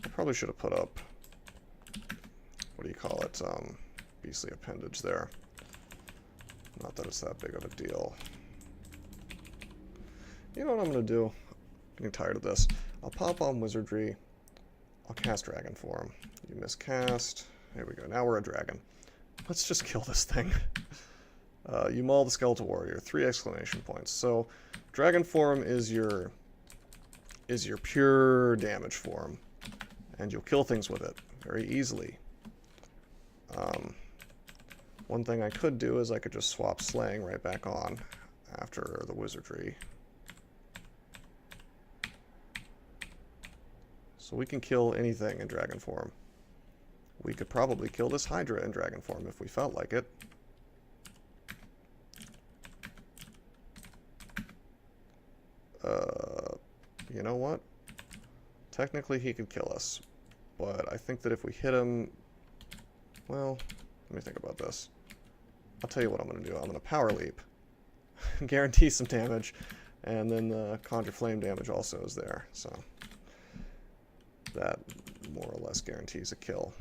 Speaker 1: I probably should have put up, what do you call it, Beastly Appendage there. Not that it's that big of a deal. You know what I'm going to do? I'm getting tired of this. I'll pop on Wizardry. I'll cast Dragon Form. You miscast. There we go. Now we're a dragon. Let's just kill this thing. You maul the Skeletal Warrior. 3 exclamation points. So, Dragon Form is your pure damage form, and you'll kill things with it very easily. One thing I could do is I could just swap Slaying right back on after the Wizardry. So we can kill anything in Dragon Form. We could probably kill this Hydra in Dragon Form if we felt like it. You know what? Technically he could kill us, but I think that if we hit him... Well, let me think about this. I'll tell you what I'm going to do. I'm going to Power Leap, guarantee some damage, and then the Conjure Flame damage also is there, so that more or less guarantees a kill.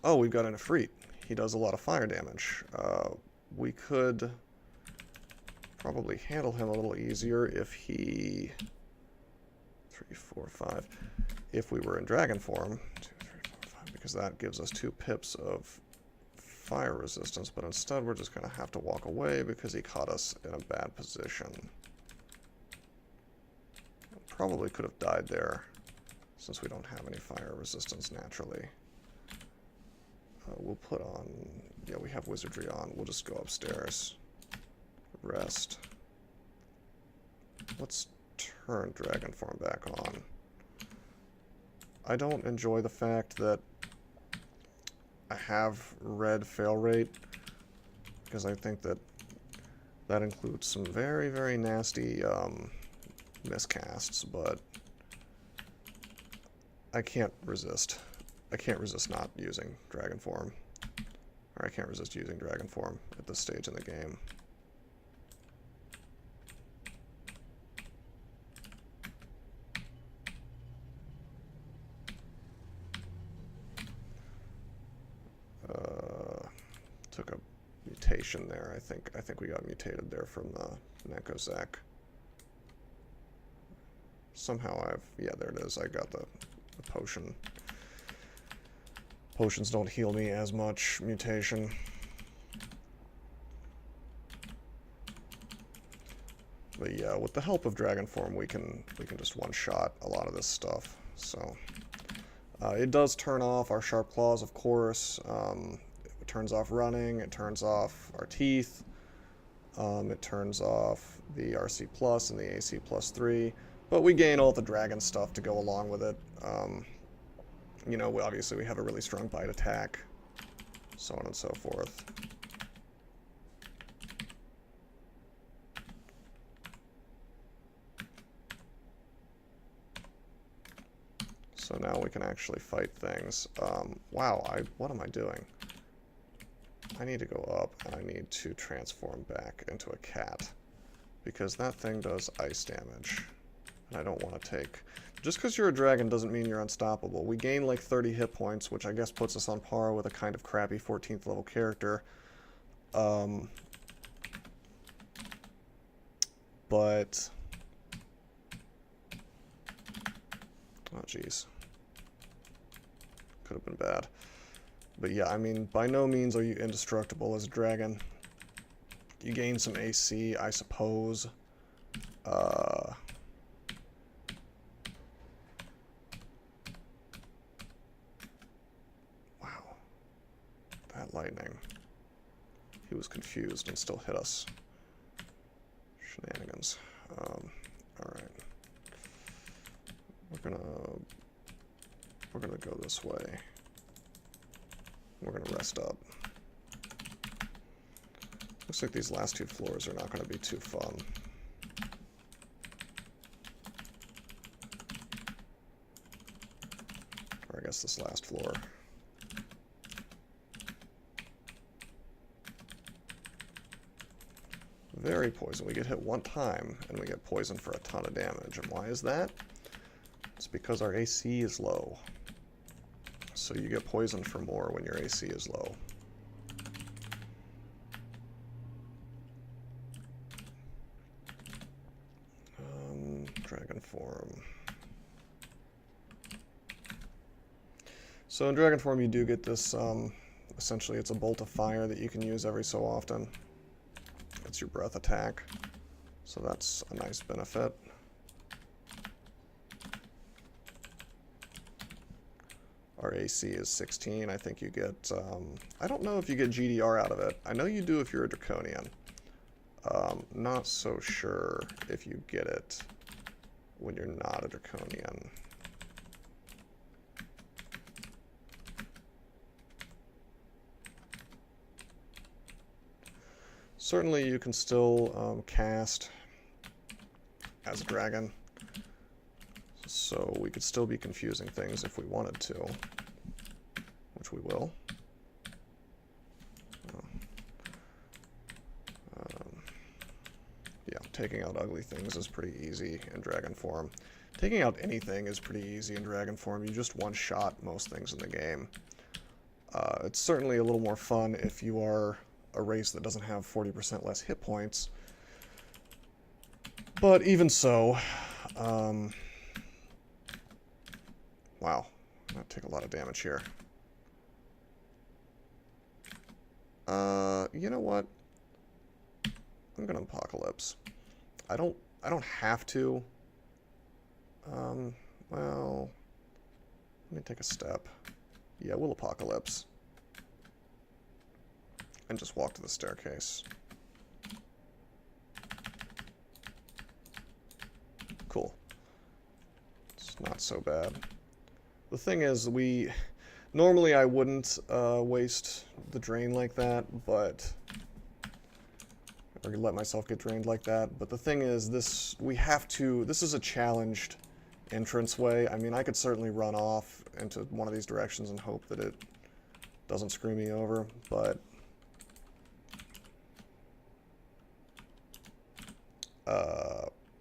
Speaker 1: Oh, we've got an Ifrit. He does a lot of fire damage. We could probably handle him a little easier if he... 3, 4, 5. If we were in Dragon Form. 2, 3, 4, 5. Because that gives us 2 pips of fire resistance. But instead we're just going to have to walk away because he caught us in a bad position. Probably could have died there, since we don't have any fire resistance naturally. We'll put on... Yeah, we have Wizardry on. We'll just go upstairs. Rest. Let's turn Dragon Form back on. I don't enjoy the fact that I have red fail rate, because I think that that includes some very, very nasty miscasts, but I can't resist. I can't resist not using Dragon Form. Or I can't resist using Dragon Form at this stage in the game. Took a mutation there. I think we got mutated there from the Nekozak. Somehow yeah, there it is. I got the potion. Potions don't heal me as much. Mutation. But yeah, with the help of Dragon Form, we can just one-shot a lot of this stuff. So it does turn off our Sharp Claws, of course. It turns off running. It turns off our teeth. It turns off the RC Plus and the AC +3. But we gain all the dragon stuff to go along with it. You know, obviously we have a really strong bite attack, so on and so forth. So now we can actually fight things. Wow, what am I doing? I need to go up, and I need to transform back into a cat, because that thing does ice damage. And I don't want to take... Just because you're a dragon doesn't mean you're unstoppable. We gain like 30 hit points, which I guess puts us on par with a kind of crappy 14th level character. But... Oh, jeez. Could have been bad. But yeah, I mean, by no means are you indestructible as a dragon. You gain some AC, I suppose. Wow. That lightning. He was confused and still hit us. Shenanigans. Alright. We're gonna go this way. We're gonna rest up. Looks like these last 2 floors are not gonna be too fun. Or I guess this last floor. Very poison. We get hit 1 time, and we get poisoned for a ton of damage. And why is that? It's because our AC is low. So you get poisoned for more when your AC is low. Dragon form. So in Dragon form you do get this, essentially it's a bolt of fire that you can use every so often. It's your breath attack, so that's a nice benefit. Our AC is 16. I think you get, I don't know if you get GDR out of it. I know you do if you're a Draconian. Not so sure if you get it when you're not a Draconian. Certainly you can still cast as a dragon, so we could still be confusing things if we wanted to, which we will. Yeah, taking out ugly things is pretty easy in dragon form. Taking out anything is pretty easy in dragon form. You just one-shot most things in the game. It's certainly a little more fun if you are a race that doesn't have 40% less hit points. But even so, wow, that take a lot of damage here. You know what? I'm gonna Apocalypse. I don't have to. Well, let me take a step. Yeah, we'll Apocalypse. And just walk to the staircase. Cool. It's not so bad. The thing is, normally I wouldn't waste the drain like that, but or let myself get drained like that. But the thing is, this is a challenged entranceway. I mean, I could certainly run off into one of these directions and hope that it doesn't screw me over, but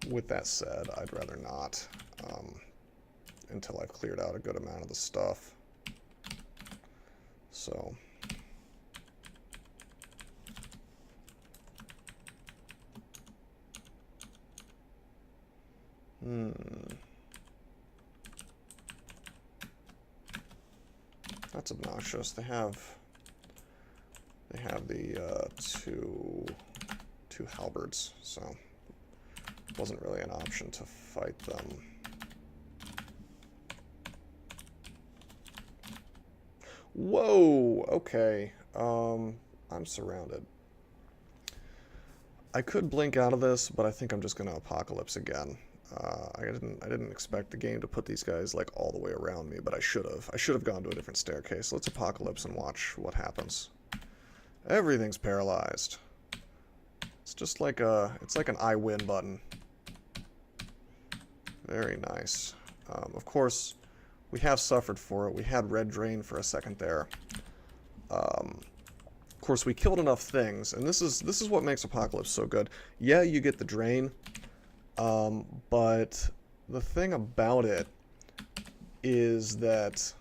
Speaker 1: with that said, I'd rather not until I've cleared out a good amount of the stuff. So that's obnoxious. They have the two halberds, so it wasn't really an option to fight them. Whoa, okay. I'm surrounded. I could blink out of this, but I think I'm just gonna Apocalypse again. I didn't expect the game to put these guys like all the way around me, but I should have. I should have gone to a different staircase. Let's Apocalypse and watch what happens. Everything's paralyzed. It's just like it's like an I win button. Very nice. Of course, we have suffered for it. We had red drain for a second there. Of course, we killed enough things, and this is what makes Apocalypse so good. Yeah, you get the drain, but the thing about it is that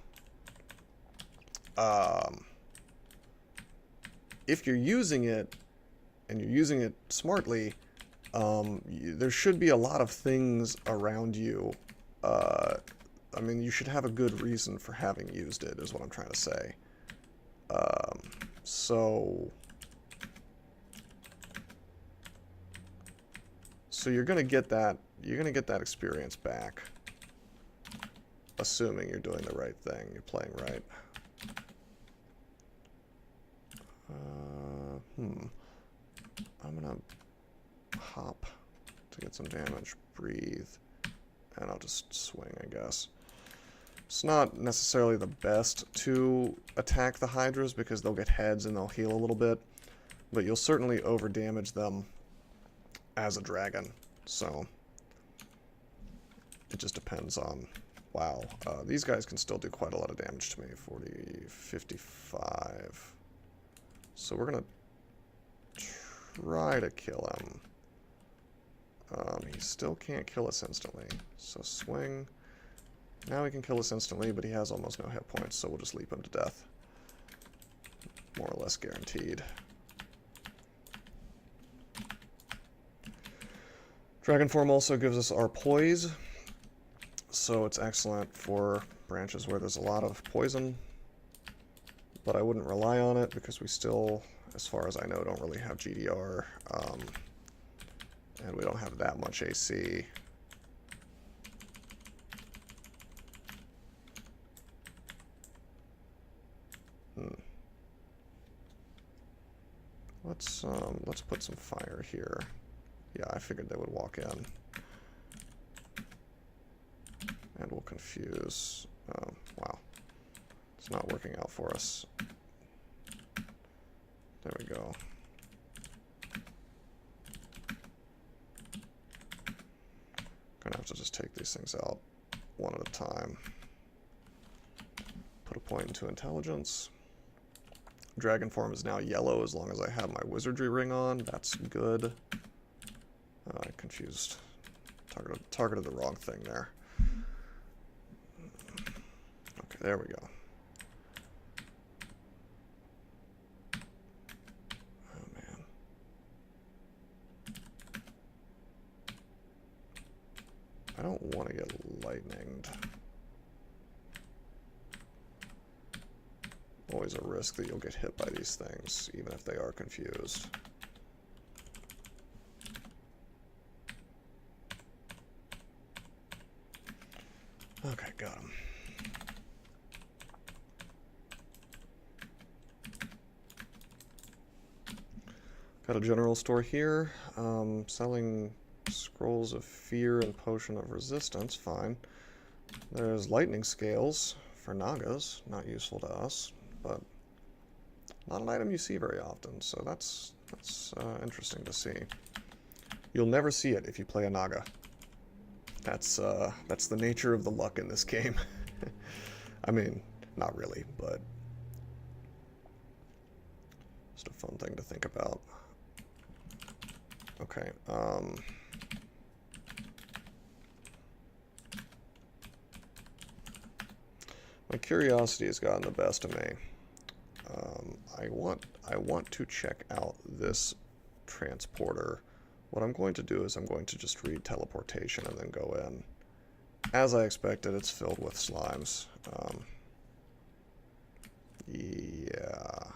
Speaker 1: if you're using it, and you're using it smartly, there should be a lot of things around you. I mean, you should have a good reason for having used it, is what I'm trying to say. So So you're gonna get that experience back. Assuming you're doing the right thing, you're playing right. I'm gonna hop to get some damage, breathe, and I'll just swing, I guess. It's not necessarily the best to attack the Hydras because they'll get heads and they'll heal a little bit, but you'll certainly over-damage them as a dragon, so it just depends on... Wow, these guys can still do quite a lot of damage to me. 40, 55. So we're going to try to kill him. He still can't kill us instantly. So swing. Now he can kill us instantly, but he has almost no hit points, so we'll just leap him to death. More or less guaranteed. Dragon form also gives us our poise. So it's excellent for branches where there's a lot of poison, but I wouldn't rely on it because we still, as far as I know, don't really have GDR, and we don't have that much AC. Let's put some fire here. Yeah, I figured they would walk in. And we'll confuse. Wow. It's not working out for us. There we go. Gonna have to just take these things out one at a time. Put a point into intelligence. Dragon form is now yellow as long as I have my wizardry ring on. That's good. I confused. Targeted the wrong thing there. Okay, there we go. Oh, man. I don't want to get lightninged. Always a risk that you'll get hit by these things, even if they are confused. Okay, got him. Got a general store here, selling scrolls of fear and potion of resistance, fine. There's lightning scales for Nagas, not useful to us, but not an item you see very often, so that's interesting to see. You'll never see it if you play a Naga. That's the nature of the luck in this game. I mean, not really, but just a fun thing to think about. Okay, my curiosity has gotten the best of me. I want to check out this transporter. What I'm going to do is I'm going to just read teleportation and then go in. As I expected, it's filled with slimes. Yeah.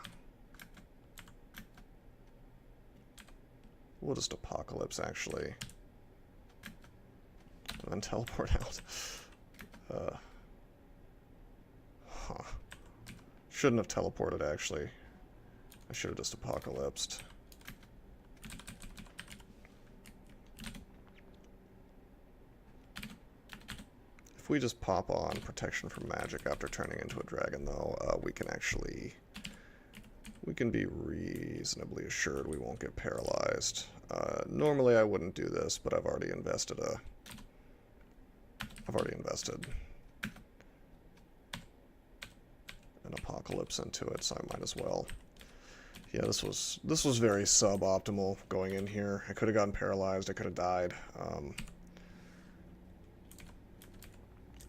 Speaker 1: We'll just apocalypse, actually. And then teleport out. Shouldn't have teleported, actually. I should have just apocalypsed. If we just pop on protection from magic after turning into a dragon, though, we can be reasonably assured we won't get paralyzed. Normally I wouldn't do this, but I've already invested an apocalypse into it, so I might as well. Yeah, this was very suboptimal going in here. I could have gotten paralyzed, I could have died.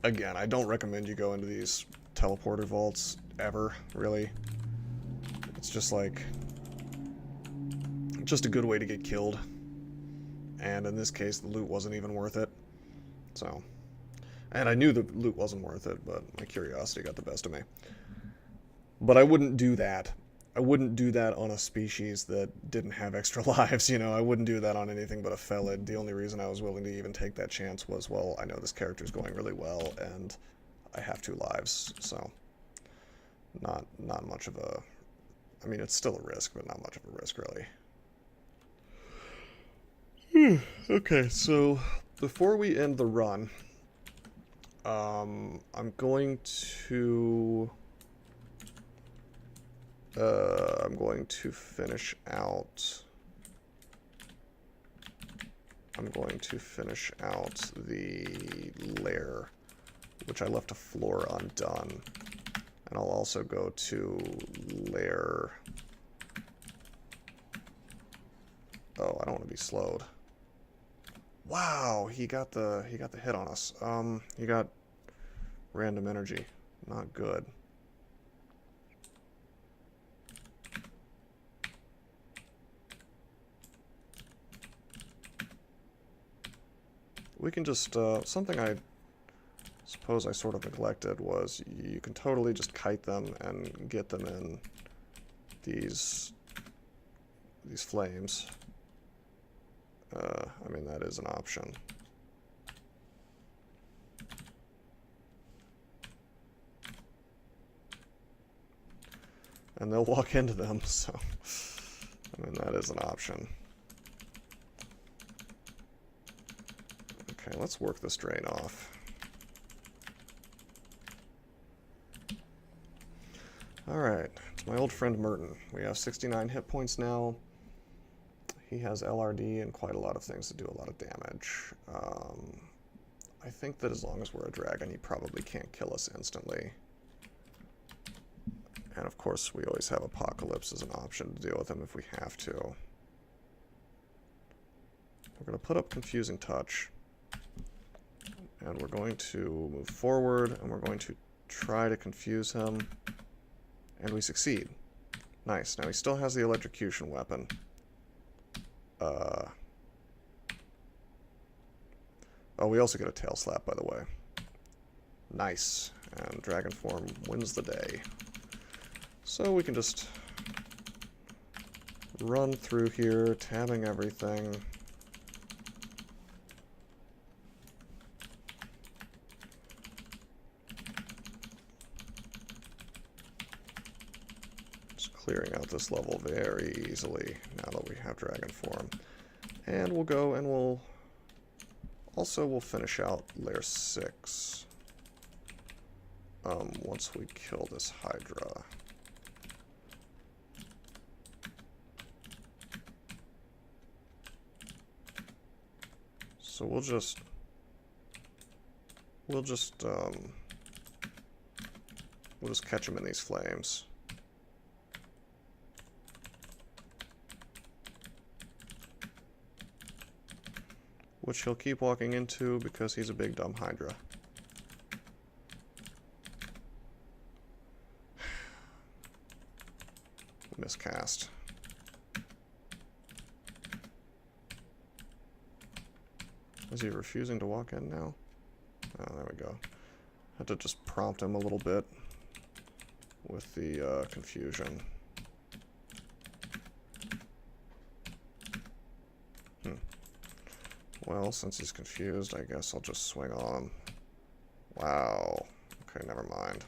Speaker 1: Again, I don't recommend you go into these teleporter vaults ever, really. It's just like, just a good way to get killed. And in this case, the loot wasn't even worth it. So, and I knew the loot wasn't worth it, but my curiosity got the best of me. But I wouldn't do that I wouldn't do that on a species that didn't have extra lives, you know. I wouldn't do that on anything but a Felid. The only reason I was willing to even take that chance was, well, I know this character's going really well, and I have 2 lives, so not much of a... I mean, it's still a risk, but not much of a risk, really. Okay, so before we end the run, I'm going to finish out. I'm going to finish out the lair, which I left a floor undone, and I'll also go to lair. Oh, I don't want to be slowed. Wow, he got the hit on us. He got random energy. Not good. We can just, something I suppose I sort of neglected was you can totally just kite them and get them in these flames. I mean, that is an option. And they'll walk into them, so, I mean, that is an option. Okay, let's work this drain off. Alright, it's my old friend Merton. We have 69 hit points now. He has LRD and quite a lot of things to do a lot of damage. I think that as long as we're a dragon, he probably can't kill us instantly. And of course, we always have Apocalypse as an option to deal with him if we have to. We're going to put up Confusing Touch. And we're going to move forward, and we're going to try to confuse him. And we succeed. Nice. Now he still has the electrocution weapon. Oh, we also get a tail slap, by the way. Nice. And dragon form wins the day. So we can just run through here, tabbing everything. Just clearing out this level very easily now that we have dragon form. And we'll go and we'll finish out layer 6 once we kill this Hydra. So we'll just catch him in these flames. Which he'll keep walking into because he's a big dumb Hydra. Miscast. Is he refusing to walk in now? Oh, there we go. Had to just prompt him a little bit with the confusion. Well, since he's confused, I guess I'll just swing on him. Wow. Okay, never mind.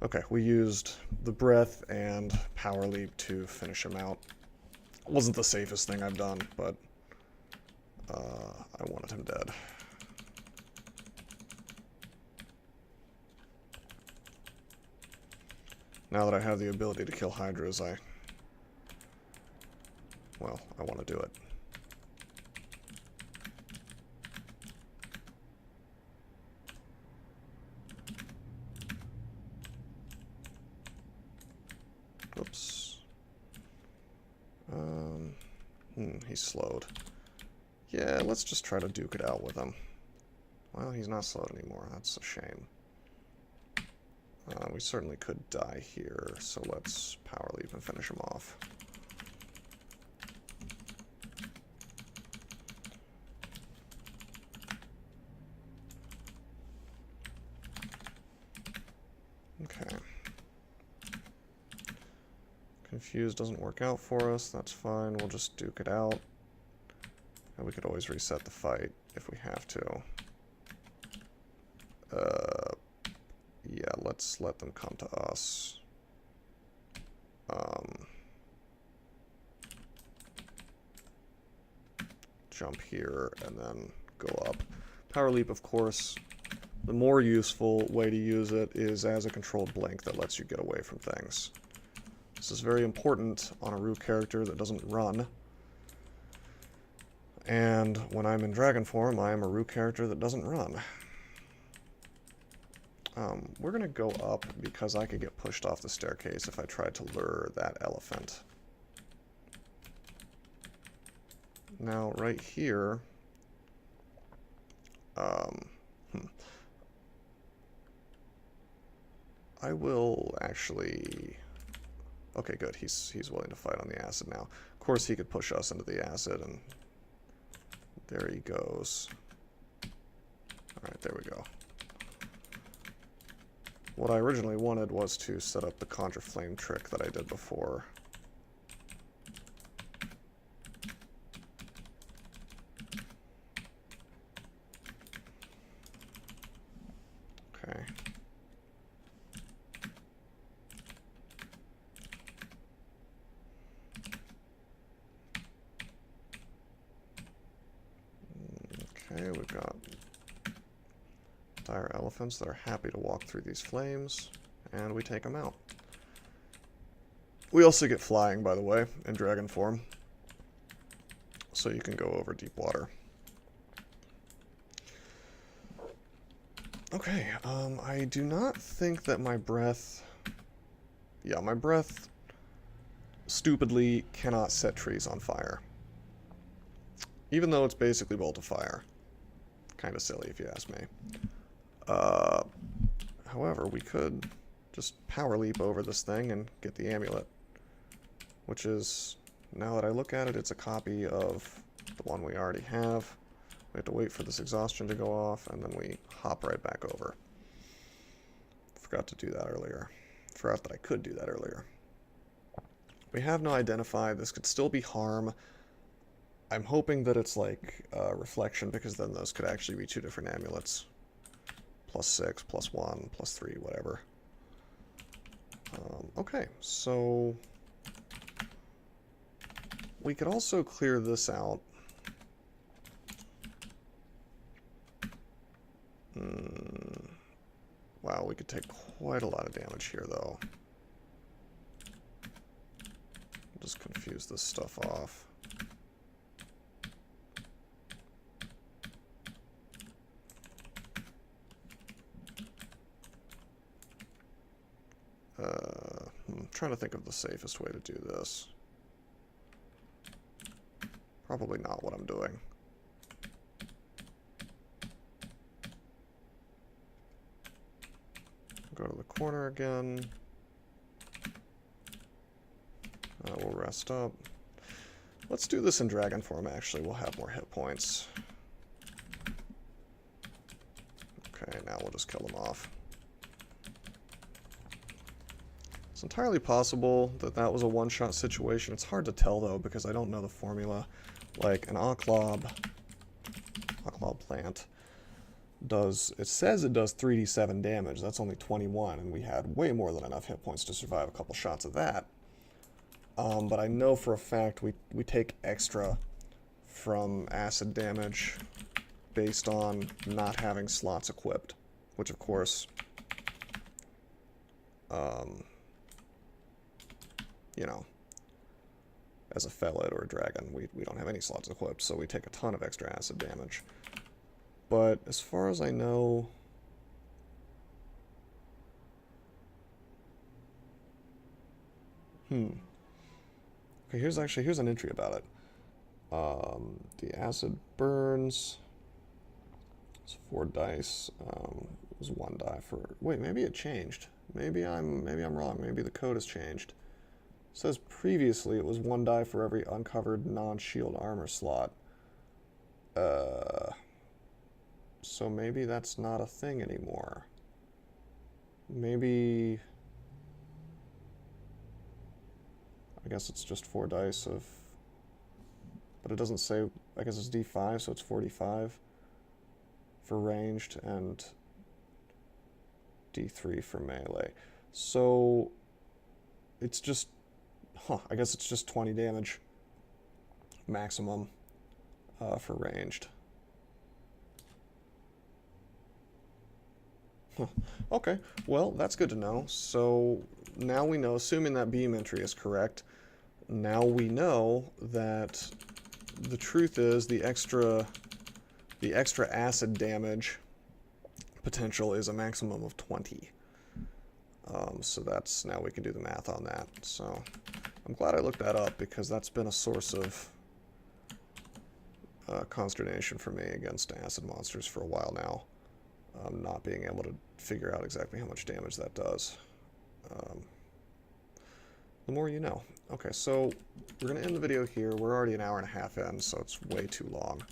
Speaker 1: Okay, we used the breath and power leap to finish him out. Wasn't the safest thing I've done, but I wanted him dead. Now that I have the ability to kill Hydras, well, I want to do it. Oops. He's slowed. Yeah, let's just try to duke it out with him. Well, he's not slowed anymore. That's a shame. We certainly could die here, so let's power leap and finish him off. Okay. Confused doesn't work out for us. That's fine. We'll just duke it out. And we could always reset the fight if we have to. Yeah, let's let them come to us. Jump here and then go up. Power Leap, of course, the more useful way to use it is as a controlled blink that lets you get away from things. This is very important on a Rue character that doesn't run. And when I'm in dragon form, I am a Rue character that doesn't run. We're going to go up because I could get pushed off the staircase if I tried to lure that elephant. Now, right here... I will actually... Okay, good. He's willing to fight on the acid now. Of course, he could push us into the acid, and there he goes. Alright, there we go. What I originally wanted was to set up the Conjure Flame trick that I did before. Okay. Okay, we've got dire elephants that are happy to walk through these flames, and we take them out. We also get flying, by the way, in dragon form, so you can go over deep water. Okay, I do not think that my breath... Yeah, my breath stupidly cannot set trees on fire. Even though it's basically bolt of fire. Kind of silly if you ask me. However, we could just power leap over this thing and get the amulet. Which is, now that I look at it, it's a copy of the one we already have. We have to wait for this exhaustion to go off, and then we hop right back over. Forgot to do that earlier. Forgot that I could do that earlier. We have no identify. This could still be harm. I'm hoping that it's like reflection, because then those could actually be two different amulets. +6, +1, +3, whatever. Okay, so we could also clear this out. Wow, we could take quite a lot of damage here, though. Just confuse this stuff off. I'm trying to think of the safest way to do this. Probably not what I'm doing. Go to the corner again. We'll rest up. Let's do this in dragon form, actually. We'll have more hit points. Okay, now we'll just kill them off. It's entirely possible that that was a one-shot situation. It's hard to tell, though, because I don't know the formula. Like, an Oclob plant does... It says it does 3d7 damage. That's only 21, and we had way more than enough hit points to survive a couple shots of that. But I know for a fact we take extra from acid damage based on not having slots equipped. Which, of course... you know, as a Felid or a dragon, we don't have any slots equipped, so we take a ton of extra acid damage. But as far as I know... Okay, here's an entry about it. The acid burns. It's 4 dice. It was 1 die for... Wait, maybe it changed. Maybe I'm wrong. Maybe the code has changed. It says previously it was 1 die for every uncovered non-shield armor slot. So maybe that's not a thing anymore. maybe... I guess it's just 4 dice of... But it doesn't say... I guess it's D5, so it's 45 for ranged, and D3 for melee. So... It's just... I guess it's just 20 damage maximum for ranged. Okay, well, that's good to know. So now we know, assuming that beam entry is correct, now we know that the truth is the extra acid damage potential is a maximum of 20. So that's, now we can do the math on that. So I'm glad I looked that up, because that's been a source of consternation for me against acid monsters for a while now. Not being able to figure out exactly how much damage that does. The more you know. Okay, so we're going to end the video here. We're already an hour and a half in, so it's way too long.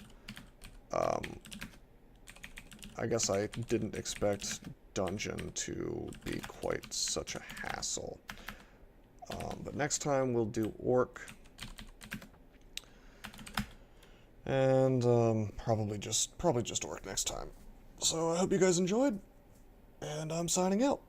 Speaker 1: I guess I didn't expect dungeon to be quite such a hassle. But next time we'll do orc. And probably just orc next time. So I hope you guys enjoyed, and I'm signing out.